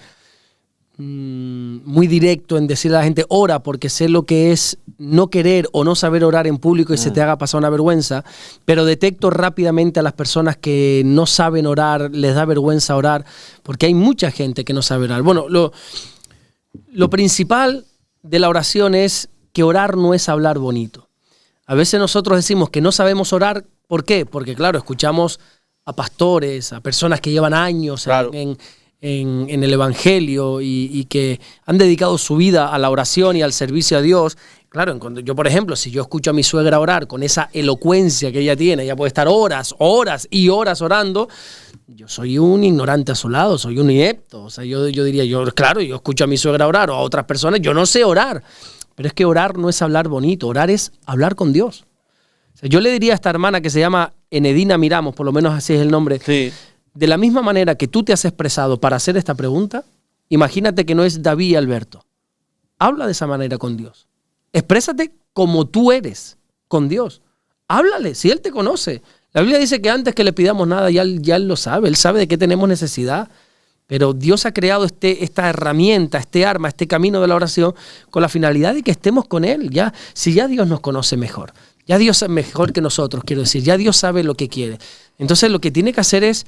directo en decirle a la gente, ora, porque sé lo que es no querer o no saber orar en público y se te haga pasar una vergüenza, pero detecto rápidamente a las personas que no saben orar, les da vergüenza orar, porque hay mucha gente que no sabe orar. Bueno, lo principal de la oración es que orar no es hablar bonito. A veces nosotros decimos que no sabemos orar, ¿por qué? Porque claro, escuchamos a pastores, a personas que llevan años claro. en el Evangelio y que han dedicado su vida a la oración y al servicio a Dios. Claro, yo, por ejemplo, si yo escucho a mi suegra orar con esa elocuencia que ella tiene, ella puede estar horas y horas orando, yo soy un ignorante a su lado, soy un inepto. O sea, yo diría, yo escucho a mi suegra orar o a otras personas, yo no sé orar. Pero es que orar no es hablar bonito, orar es hablar con Dios. O sea, yo le diría a esta hermana que se llama Enedina Miramos, por lo menos así es el nombre, sí. De la misma manera que tú te has expresado para hacer esta pregunta, imagínate que no es David y Alberto. Habla de esa manera con Dios. Exprésate como tú eres con Dios. Háblale, si Él te conoce. La Biblia dice que antes que le pidamos nada, ya Él lo sabe. Él sabe de qué tenemos necesidad. Pero Dios ha creado esta herramienta, este arma, este camino de la oración con la finalidad de que estemos con Él. Si ya Dios nos conoce mejor, ya Dios es mejor que nosotros, quiero decir, ya Dios sabe lo que quiere. Entonces lo que tiene que hacer es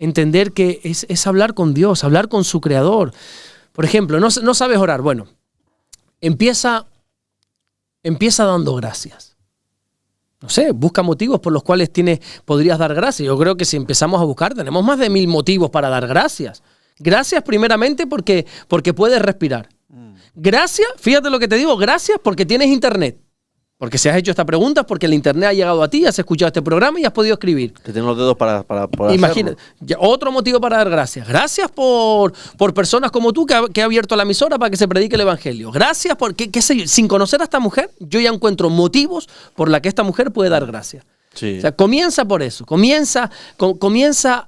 entender que es hablar con Dios, hablar con su Creador. Por ejemplo, no sabes orar. Bueno, empieza dando gracias. No sé, busca motivos por los cuales podrías dar gracias. Yo creo que si empezamos a buscar, tenemos más de 1000 motivos para dar gracias. Gracias primeramente porque puedes respirar. Gracias, fíjate lo que te digo, gracias porque tienes internet. Porque si has hecho esta pregunta, porque el internet ha llegado a ti, has escuchado este programa y has podido escribir. Que tengo los dedos para poder Imagínate, otro motivo para dar gracias. Gracias por personas como tú que ha abierto la emisora para que se predique el evangelio. Gracias por, qué sé yo, sin conocer a esta mujer, yo ya encuentro motivos por los que esta mujer puede dar gracias. Sí. O sea, comienza por eso, comienza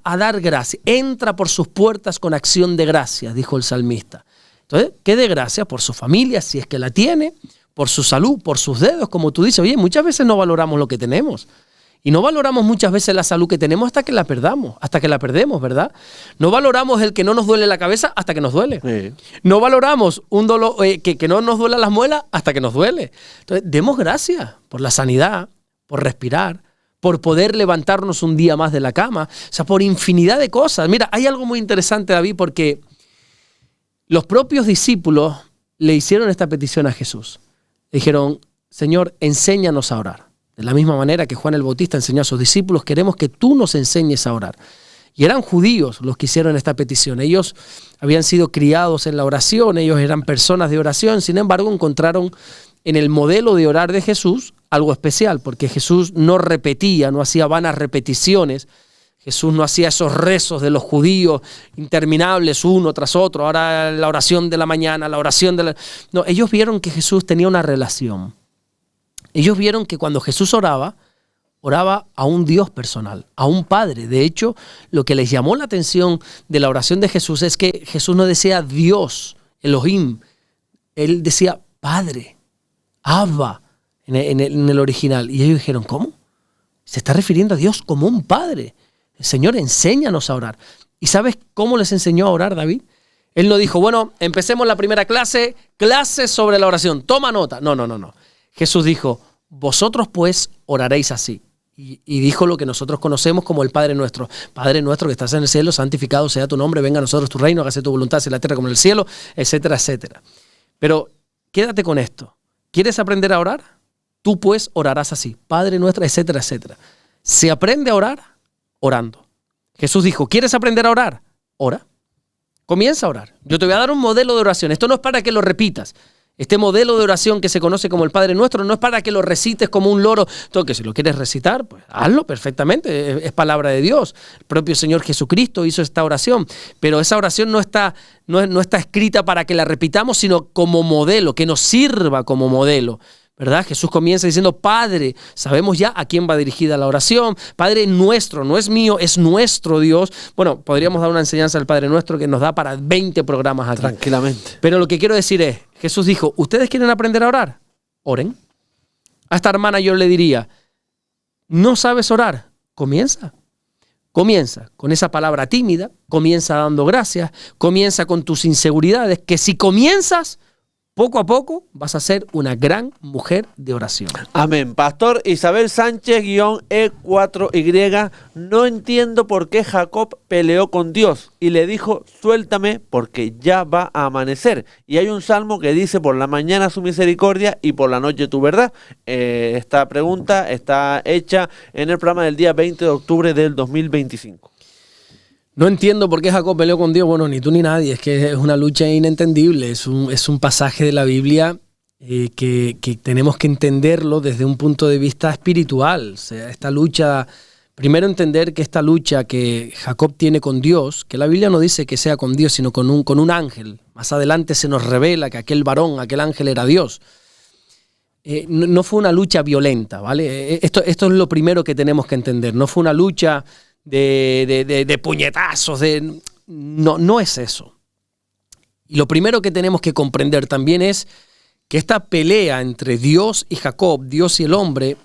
a dar gracias. Entra por sus puertas con acción de gracias, dijo el salmista. Entonces, que dé gracias por su familia, si es que la tiene, por su salud, por sus dedos, como tú dices. Oye, muchas veces no valoramos lo que tenemos. Y no valoramos muchas veces la salud que tenemos hasta que la perdamos, hasta que la perdemos, ¿verdad? No valoramos el que no nos duele la cabeza hasta que nos duele. Sí. No valoramos un dolor que no nos duela las muelas hasta que nos duele. Entonces, demos gracias por la sanidad, por respirar, por poder levantarnos un día más de la cama. O sea, por infinidad de cosas. Mira, hay algo muy interesante, David, porque los propios discípulos le hicieron esta petición a Jesús. Dijeron, Señor, enséñanos a orar. De la misma manera que Juan el Bautista enseñó a sus discípulos, queremos que tú nos enseñes a orar. Y eran judíos los que hicieron esta petición. Ellos habían sido criados en la oración, ellos eran personas de oración. Sin embargo, encontraron en el modelo de orar de Jesús algo especial, porque Jesús no repetía, no hacía vanas repeticiones. Jesús no hacía esos rezos de los judíos interminables uno tras otro. Ahora la oración de la mañana, la oración de la... No, ellos vieron que Jesús tenía una relación. Ellos vieron que cuando Jesús oraba a un Dios personal, a un Padre. De hecho, lo que les llamó la atención de la oración de Jesús es que Jesús no decía Dios, Elohim. Él decía Padre, Abba, en el original. Y ellos dijeron, ¿cómo? Se está refiriendo a Dios como un Padre. Señor, enséñanos a orar. ¿Y sabes cómo les enseñó a orar, David? Él no dijo, bueno, empecemos la primera clase sobre la oración. Toma nota. No. Jesús dijo, vosotros pues oraréis así. Y dijo lo que nosotros conocemos como el Padre Nuestro. Padre nuestro que estás en el cielo, santificado sea tu nombre, venga a nosotros tu reino, hágase tu voluntad en la tierra como en el cielo, etcétera, etcétera. Pero quédate con esto. ¿Quieres aprender a orar? Tú pues orarás así. Padre nuestro, etcétera, etcétera. Se aprende a orar orando. Jesús dijo, ¿quieres aprender a orar? Ora. Comienza a orar. Yo te voy a dar un modelo de oración. Esto no es para que lo repitas. Este modelo de oración que se conoce como el Padre Nuestro no es para que lo recites como un loro. Entonces, si lo quieres recitar, pues hazlo perfectamente. Es palabra de Dios. El propio Señor Jesucristo hizo esta oración. Pero esa oración no está escrita para que la repitamos, sino como modelo, que nos sirva como modelo. ¿Verdad? Jesús comienza diciendo, Padre, sabemos ya a quién va dirigida la oración. Padre nuestro, no es mío, es nuestro Dios. Bueno, podríamos dar una enseñanza al Padre Nuestro que nos da para 20 programas aquí. Tranquilamente. Pero lo que quiero decir es, Jesús dijo, ¿ustedes quieren aprender a orar? Oren. A esta hermana yo le diría, ¿no sabes orar? Comienza. Comienza con esa palabra tímida, comienza dando gracias, comienza con tus inseguridades, que si comienzas, poco a poco vas a ser una gran mujer de oración. Amén. Pastor Isabel Sánchez, E4Y, no entiendo por qué Jacob peleó con Dios y le dijo, suéltame porque ya va a amanecer. Y hay un salmo que dice, por la mañana su misericordia y por la noche tu verdad. Esta pregunta está hecha en el programa del día 20 de octubre del 2025. No entiendo por qué Jacob peleó con Dios. Bueno, ni tú ni nadie. Es que es una lucha inentendible. Es un pasaje de la Biblia que tenemos que entenderlo desde un punto de vista espiritual. O sea, esta lucha, primero entender que esta lucha que Jacob tiene con Dios, que la Biblia no dice que sea con Dios, sino con un ángel. Más adelante se nos revela que aquel ángel era Dios. No fue una lucha violenta, ¿vale? Esto es lo primero que tenemos que entender. No fue una lucha de puñetazos, no es eso. Y lo primero que tenemos que comprender también es que esta pelea entre Dios y Jacob, Dios y el hombre,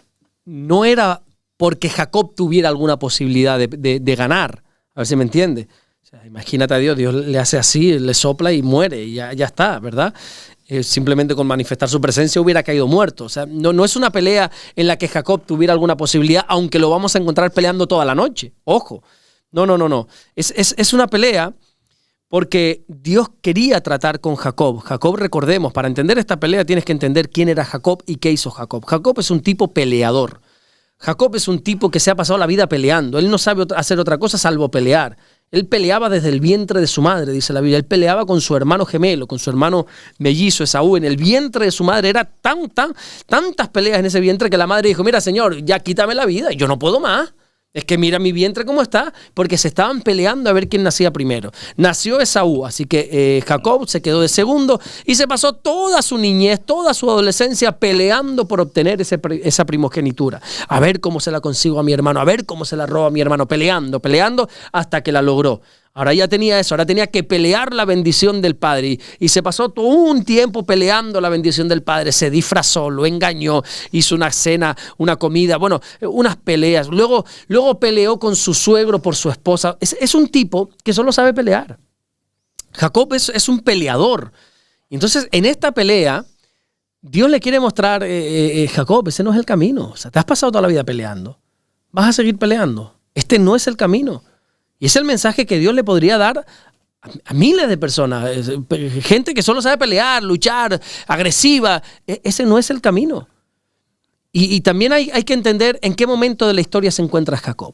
no era porque Jacob tuviera alguna posibilidad de ganar. A ver si me entiende. O sea, imagínate a Dios le hace así, le sopla y muere, y ya está, ¿verdad? Simplemente con manifestar su presencia hubiera caído muerto. O sea, no es una pelea en la que Jacob tuviera alguna posibilidad, aunque lo vamos a encontrar peleando toda la noche. Ojo. No. Es una pelea porque Dios quería tratar con Jacob. Jacob, recordemos, para entender esta pelea tienes que entender quién era Jacob y qué hizo Jacob. Jacob es un tipo peleador. Jacob es un tipo que se ha pasado la vida peleando. Él no sabe hacer otra cosa salvo pelear. Él peleaba desde el vientre de su madre, dice la Biblia. Él peleaba con su hermano gemelo, con su hermano mellizo Esaú. En el vientre de su madre era tantas peleas en ese vientre que la madre dijo, mira, Señor, ya quítame la vida, yo no puedo más. Es que mira mi vientre cómo está, porque se estaban peleando a ver quién nacía primero. Nació Esaú, así que Jacob se quedó de segundo y se pasó toda su niñez, toda su adolescencia peleando por obtener esa primogenitura. A ver cómo se la consigo a mi hermano, a ver cómo se la robo a mi hermano, peleando hasta que la logró. Ahora ya tenía eso, ahora tenía que pelear la bendición del padre y se pasó todo un tiempo peleando la bendición del padre, se disfrazó, lo engañó, hizo una cena, una comida, bueno, unas peleas, luego peleó con su suegro por su esposa. Es un tipo que solo sabe pelear. Jacob es un peleador. Entonces en esta pelea Dios le quiere mostrar, Jacob, ese no es el camino, o sea, te has pasado toda la vida peleando, vas a seguir peleando, este no es el camino. Y es el mensaje que Dios le podría dar a miles de personas, gente que solo sabe pelear, luchar, agresiva. Ese no es el camino. Y también hay que entender en qué momento de la historia se encuentra Jacob.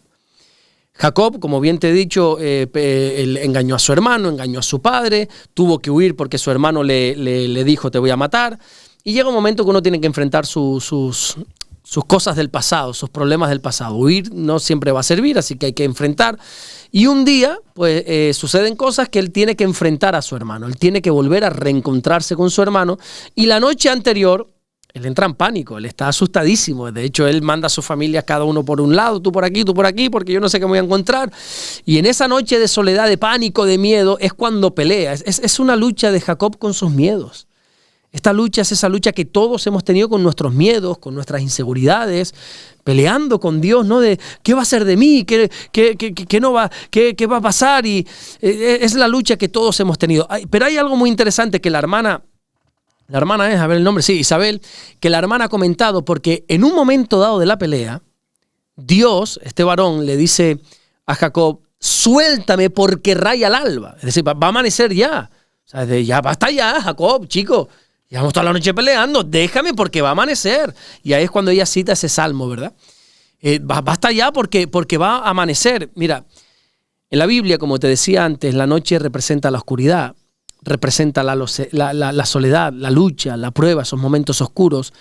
Jacob, como bien te he dicho, él engañó a su hermano, engañó a su padre, tuvo que huir porque su hermano le dijo te voy a matar. Y llega un momento que uno tiene que enfrentar sus cosas del pasado, sus problemas del pasado. Huir no siempre va a servir, así que hay que enfrentar. Y un día, pues, suceden cosas que él tiene que enfrentar a su hermano. Él tiene que volver a reencontrarse con su hermano. Y la noche anterior, él entra en pánico, él está asustadísimo. De hecho, él manda a su familia cada uno por un lado, tú por aquí, porque yo no sé qué me voy a encontrar. Y en esa noche de soledad, de pánico, de miedo, es cuando pelea. Es una lucha de Jacob con sus miedos. Esta lucha es esa lucha que todos hemos tenido con nuestros miedos, con nuestras inseguridades, peleando con Dios, ¿no? De ¿qué va a ser de mí? ¿Qué va a pasar? Y es la lucha que todos hemos tenido. Pero hay algo muy interesante que la hermana es, a ver el nombre, sí, Isabel, que la hermana ha comentado, porque en un momento dado de la pelea, Dios, este varón, le dice a Jacob, suéltame porque raya el alba. Es decir, va a amanecer ya. O sea, ya basta ya, Jacob, chico. Llevamos toda la noche peleando, déjame porque va a amanecer. Y ahí es cuando ella cita ese salmo, ¿verdad? Basta ya porque va a amanecer. Mira, en la Biblia, como te decía antes, la noche representa la oscuridad, representa la soledad, la lucha, la prueba, esos momentos oscuros.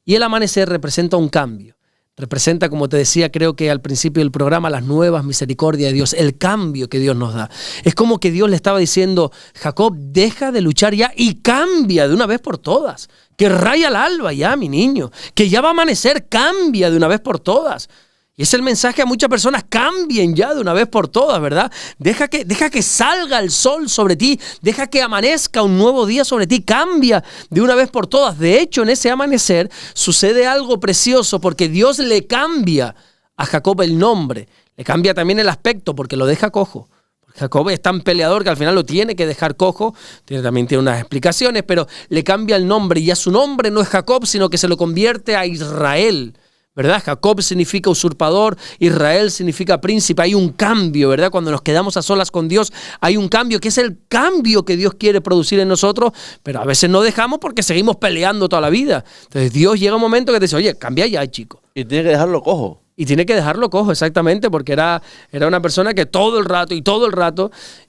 Y el amanecer representa un cambio. Representa, como te decía, creo que al principio del programa, las nuevas misericordias de Dios, el cambio que Dios nos da. Es como que Dios le estaba diciendo, Jacob, deja de luchar ya y cambia de una vez por todas. Que raya el alba ya, mi niño. Que ya va a amanecer, cambia de una vez por todas. Y es el mensaje a muchas personas, cambien ya de una vez por todas, ¿verdad? Deja que salga el sol sobre ti, deja que amanezca un nuevo día sobre ti, cambia de una vez por todas. De hecho, en ese amanecer sucede algo precioso porque Dios le cambia a Jacob el nombre, le cambia también el aspecto porque lo deja cojo. Jacob es tan peleador que al final lo tiene que dejar cojo, también tiene unas explicaciones, pero le cambia el nombre y ya su nombre no es Jacob, sino que se lo convierte a Israel. ¿Verdad? Jacob significa usurpador, Israel significa príncipe. Hay un cambio, ¿verdad? Cuando nos quedamos a solas con Dios, hay un cambio que es el cambio que Dios quiere producir en nosotros, pero a veces no dejamos porque seguimos peleando toda la vida. Entonces Dios llega un momento que te dice, oye, cambia ya, chico. Y tiene que dejarlo cojo. Y tiene que dejarlo cojo, exactamente, porque era una persona que todo el rato,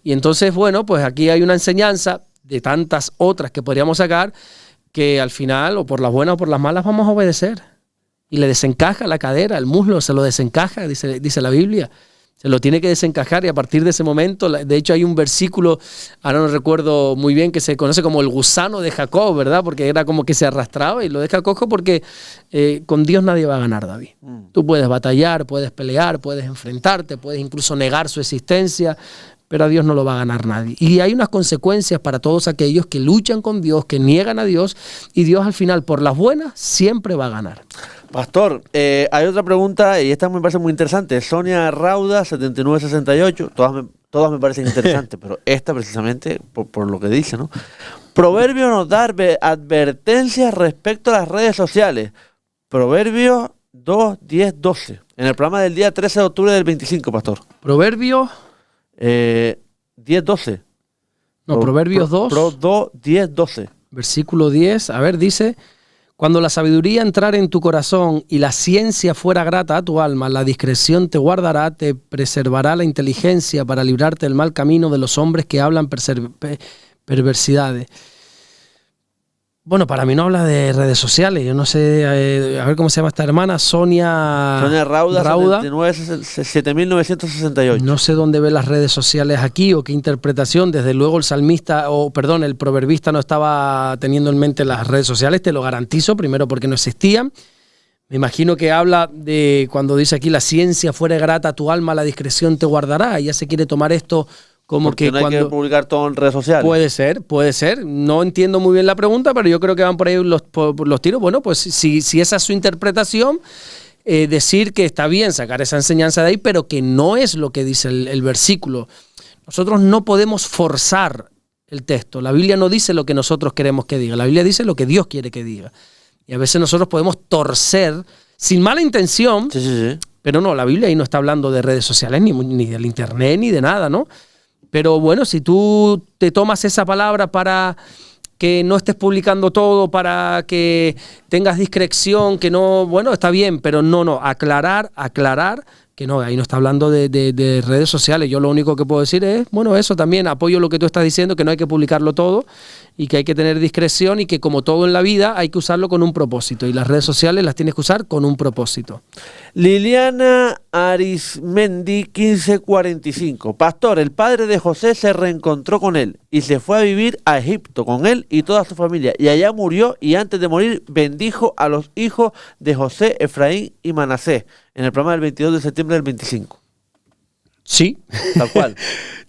y entonces, bueno, pues aquí hay una enseñanza de tantas otras que podríamos sacar, que al final, o por las buenas o por las malas, vamos a obedecer. Y le desencaja la cadera, el muslo se lo desencaja, dice la Biblia. Se lo tiene que desencajar y a partir de ese momento, de hecho hay un versículo, ahora no recuerdo muy bien, que se conoce como el gusano de Jacob, ¿verdad? Porque era como que se arrastraba y lo deja cojo porque con Dios nadie va a ganar, David. Tú puedes batallar, puedes pelear, puedes enfrentarte, puedes incluso negar su existencia, pero a Dios no lo va a ganar nadie. Y hay unas consecuencias para todos aquellos que luchan con Dios, que niegan a Dios, y Dios al final, por las buenas, siempre va a ganar. Pastor, hay otra pregunta, y esta me parece muy interesante. Sonia Rauda, 7968, todas me parecen interesantes, pero esta precisamente, por lo que dice, ¿no? Proverbio nos da advertencias respecto a las redes sociales. Proverbio 2, 10, 12. En el programa del día 13 de octubre del 25, Pastor. Proverbio 10, 12. No, Proverbios 2. 2, 10, 12. Versículo 10, a ver, dice... Cuando la sabiduría entrara en tu corazón y la ciencia fuera grata a tu alma, la discreción te guardará, te preservará la inteligencia para librarte del mal camino de los hombres que hablan perversidades. Bueno, para mí no habla de redes sociales. Yo no sé, a ver cómo se llama esta hermana, Sonia Rauda. 7968. No sé dónde ve las redes sociales aquí o qué interpretación. Desde luego el proverbista no estaba teniendo en mente las redes sociales, te lo garantizo, primero porque no existían. Me imagino que habla de cuando dice aquí la ciencia fuera grata a tu alma, la discreción te guardará. Ella se quiere tomar esto como porque que no hay que publicar todo en redes sociales. Puede ser. No entiendo muy bien la pregunta, pero yo creo que van por ahí los tiros. Bueno, pues si esa es su interpretación, decir que está bien sacar esa enseñanza de ahí, pero que no es lo que dice el versículo. Nosotros no podemos forzar el texto. La Biblia no dice lo que nosotros queremos que diga. La Biblia dice lo que Dios quiere que diga. Y a veces nosotros podemos torcer sin mala intención, sí. Pero no, la Biblia ahí no está hablando de redes sociales, ni del internet, ni de nada, ¿no? Pero bueno, si tú te tomas esa palabra para que no estés publicando todo, para que tengas discreción, que no, bueno, está bien, pero no, aclarar que no, ahí no está hablando de redes sociales. Yo lo único que puedo decir es, bueno, eso también, apoyo lo que tú estás diciendo, que no hay que publicarlo todo y que hay que tener discreción y que como todo en la vida hay que usarlo con un propósito y las redes sociales las tienes que usar con un propósito. Liliana Arismendi 1545. Pastor, el padre de José se reencontró con él y se fue a vivir a Egipto con él y toda su familia y allá murió y antes de morir bendijo a los hijos de José, Efraín y Manasés en el programa del 22 de septiembre del 25. Sí. Tal cual.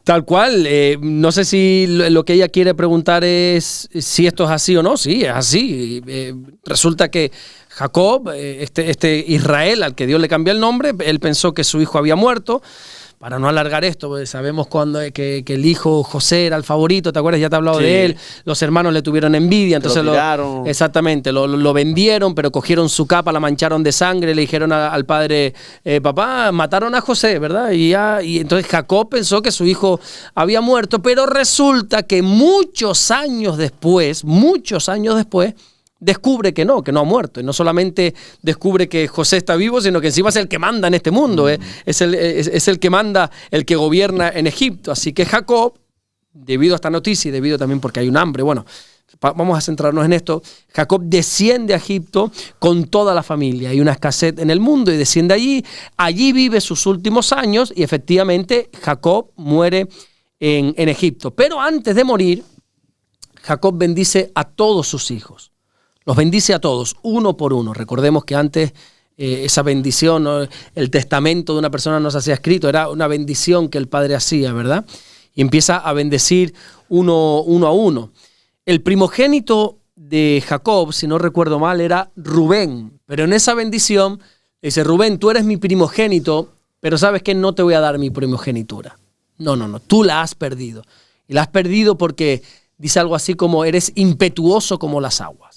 Tal cual. No sé si lo que ella quiere preguntar es si esto es así o no. Sí, es así. Resulta que Jacob, este Israel al que Dios le cambió el nombre, él pensó que su hijo había muerto. Para no alargar esto, pues sabemos que el hijo José era el favorito, ¿te acuerdas? Ya te he hablado de él. Los hermanos le tuvieron envidia, entonces lo vendieron, pero cogieron su capa, la mancharon de sangre, le dijeron al padre, papá, mataron a José, ¿verdad? Y entonces Jacob pensó que su hijo había muerto, pero resulta que muchos años después, descubre que no ha muerto. Y no solamente descubre que José está vivo, sino que encima es el que manda en este mundo. Es el que manda, el que gobierna en Egipto. Así que Jacob, debido a esta noticia y debido también porque hay un hambre, bueno, vamos a centrarnos en esto. Jacob desciende a Egipto con toda la familia. Hay una escasez en el mundo y desciende allí. Allí vive sus últimos años y efectivamente Jacob muere en Egipto. Pero antes de morir, Jacob bendice a todos sus hijos. Los bendice a todos, uno por uno. Recordemos que antes esa bendición, ¿no? El testamento de una persona no se hacía escrito, era una bendición que el padre hacía, ¿verdad? Y empieza a bendecir uno a uno. El primogénito de Jacob, si no recuerdo mal, era Rubén. Pero en esa bendición dice, Rubén, tú eres mi primogénito, pero ¿sabes qué? No te voy a dar mi primogenitura. No, tú la has perdido. Y la has perdido porque dice algo así como, eres impetuoso como las aguas.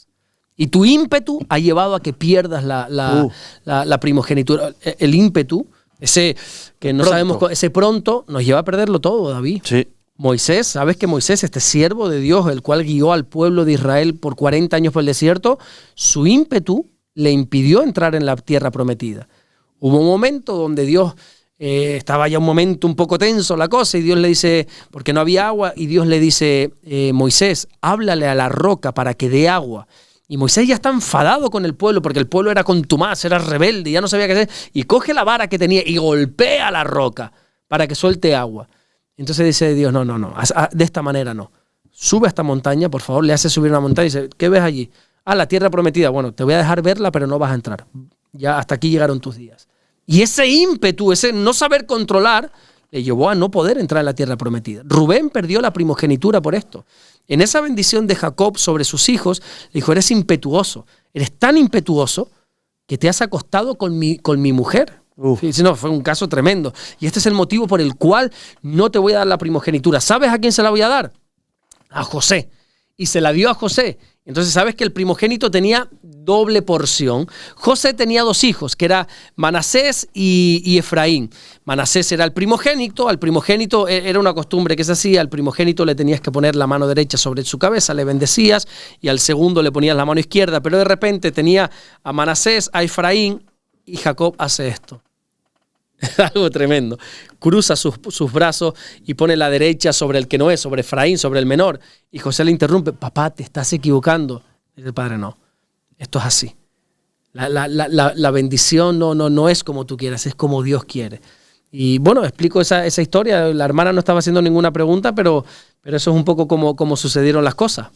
Y tu ímpetu ha llevado a que pierdas la primogenitura. El ímpetu, ese que no sabemos, ese pronto nos lleva a perderlo todo, David. Sí. Moisés, ¿sabes que Moisés, este siervo de Dios, el cual guió al pueblo de Israel por 40 años por el desierto, su ímpetu le impidió entrar en la tierra prometida? Hubo un momento donde Dios, estaba ya un momento un poco tenso la cosa, y Dios le dice, porque no había agua, y Dios le dice, Moisés, háblale a la roca para que dé agua. Y Moisés ya está enfadado con el pueblo, porque el pueblo era contumaz, era rebelde, ya no sabía qué hacer, y coge la vara que tenía y golpea la roca para que suelte agua. Entonces dice Dios, no, de esta manera no. Sube a esta montaña, por favor, le hace subir una montaña y dice, ¿qué ves allí? La tierra prometida. Bueno, te voy a dejar verla, pero no vas a entrar. Ya hasta aquí llegaron tus días. Y ese ímpetu, ese no saber controlar, le llevó a no poder entrar en la tierra prometida. Rubén perdió la primogenitura por esto. En esa bendición de Jacob sobre sus hijos, le dijo, eres impetuoso. Eres tan impetuoso que te has acostado con mi mujer. Sí, no, fue un caso tremendo. Y este es el motivo por el cual no te voy a dar la primogenitura. ¿Sabes a quién se la voy a dar? A José. Y se la dio a José. Entonces, sabes que el primogénito tenía doble porción. José tenía 2 hijos, que era Manasés y Efraín. Manasés era el primogénito. Al primogénito era una costumbre que se hacía. Al primogénito le tenías que poner la mano derecha sobre su cabeza, le bendecías, y al segundo le ponías la mano izquierda. Pero de repente tenía a Manasés, a Efraín, y Jacob hace esto. Es algo tremendo. Cruza sus brazos y pone la derecha sobre el que no es, sobre Efraín, sobre el menor. Y José le interrumpe: papá, te estás equivocando. Dice el padre: no, esto es así. La bendición no es como tú quieras, es como Dios quiere. Y bueno, explico esa historia. La hermana no estaba haciendo ninguna pregunta, pero eso es un poco como sucedieron las cosas.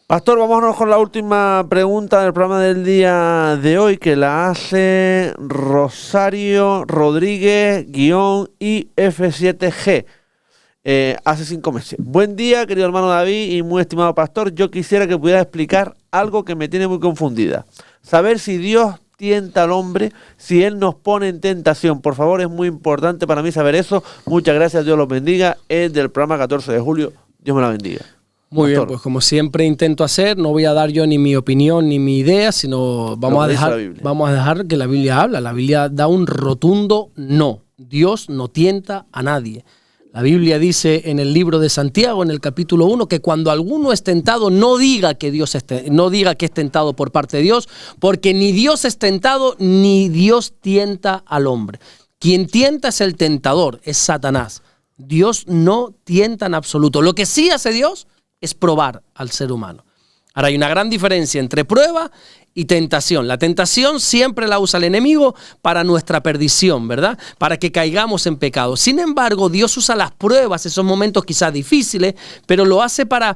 Pastor, vámonos con la última pregunta del programa del día de hoy, que la hace Rosario Rodríguez-IF7G. Hace 5 meses. Buen día, querido hermano David y muy estimado pastor. Yo quisiera que pudiera explicar algo que me tiene muy confundida. Saber si Dios tienta al hombre, si Él nos pone en tentación. Por favor, es muy importante para mí saber eso. Muchas gracias, Dios los bendiga. Es del programa 14 de julio. Dios me la bendiga. Muy pastor. Bien, pues como siempre intento hacer, no voy a dar yo ni mi opinión ni mi idea, sino vamos a dejar que la Biblia habla. La Biblia da un rotundo no. Dios no tienta a nadie. La Biblia dice en el libro de Santiago, en el capítulo 1, que cuando alguno es tentado, no diga que es tentado por parte de Dios, porque ni Dios es tentado, ni Dios tienta al hombre. Quien tienta es el tentador, es Satanás. Dios no tienta en absoluto. Lo que sí hace Dios es probar al ser humano. Ahora, hay una gran diferencia entre prueba y tentación. La tentación siempre la usa el enemigo para nuestra perdición, ¿verdad? Para que caigamos en pecado. Sin embargo, Dios usa las pruebas, esos momentos quizás difíciles, pero lo hace para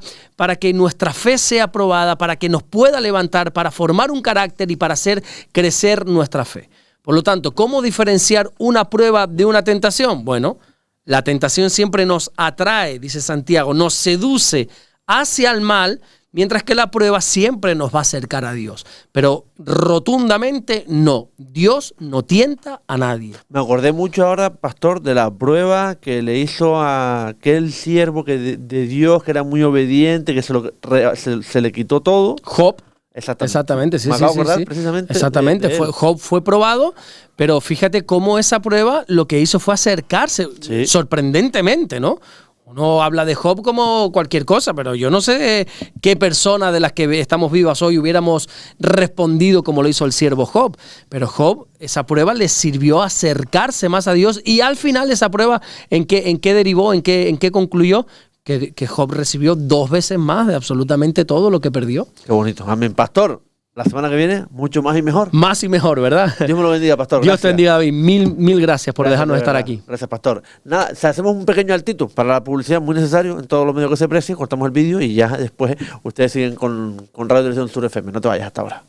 que nuestra fe sea probada, para que nos pueda levantar, para formar un carácter y para hacer crecer nuestra fe. Por lo tanto, ¿cómo diferenciar una prueba de una tentación? Bueno, la tentación siempre nos atrae, dice Santiago, nos seduce hacia el mal, mientras que la prueba siempre nos va a acercar a Dios. Pero rotundamente no. Dios no tienta a nadie. Me acordé mucho ahora, pastor, de la prueba que le hizo a aquel siervo de Dios, que era muy obediente, que se le quitó todo. Job. Exactamente, sí. Me acabo de acordar precisamente. Exactamente, Job fue probado, pero fíjate cómo esa prueba lo que hizo fue acercarse, sorprendentemente, ¿no? Uno habla de Job como cualquier cosa, pero yo no sé qué persona de las que estamos vivas hoy hubiéramos respondido como lo hizo el siervo Job. Pero Job, esa prueba le sirvió a acercarse más a Dios, y al final esa prueba, ¿en qué derivó? ¿En qué concluyó? Que Job recibió 2 veces más de absolutamente todo lo que perdió. Qué bonito. Amén. Pastor, la semana que viene, mucho más y mejor. Más y mejor, ¿verdad? Dios me lo bendiga, pastor. Dios te bendiga, David. Mil gracias por dejarnos estar aquí. Gracias, pastor. Nada, hacemos un pequeño altito para la publicidad, muy necesario en todos los medios que se precien. Cortamos el vídeo y ya después ustedes siguen con Radio Televisión Sur FM. No te vayas hasta ahora.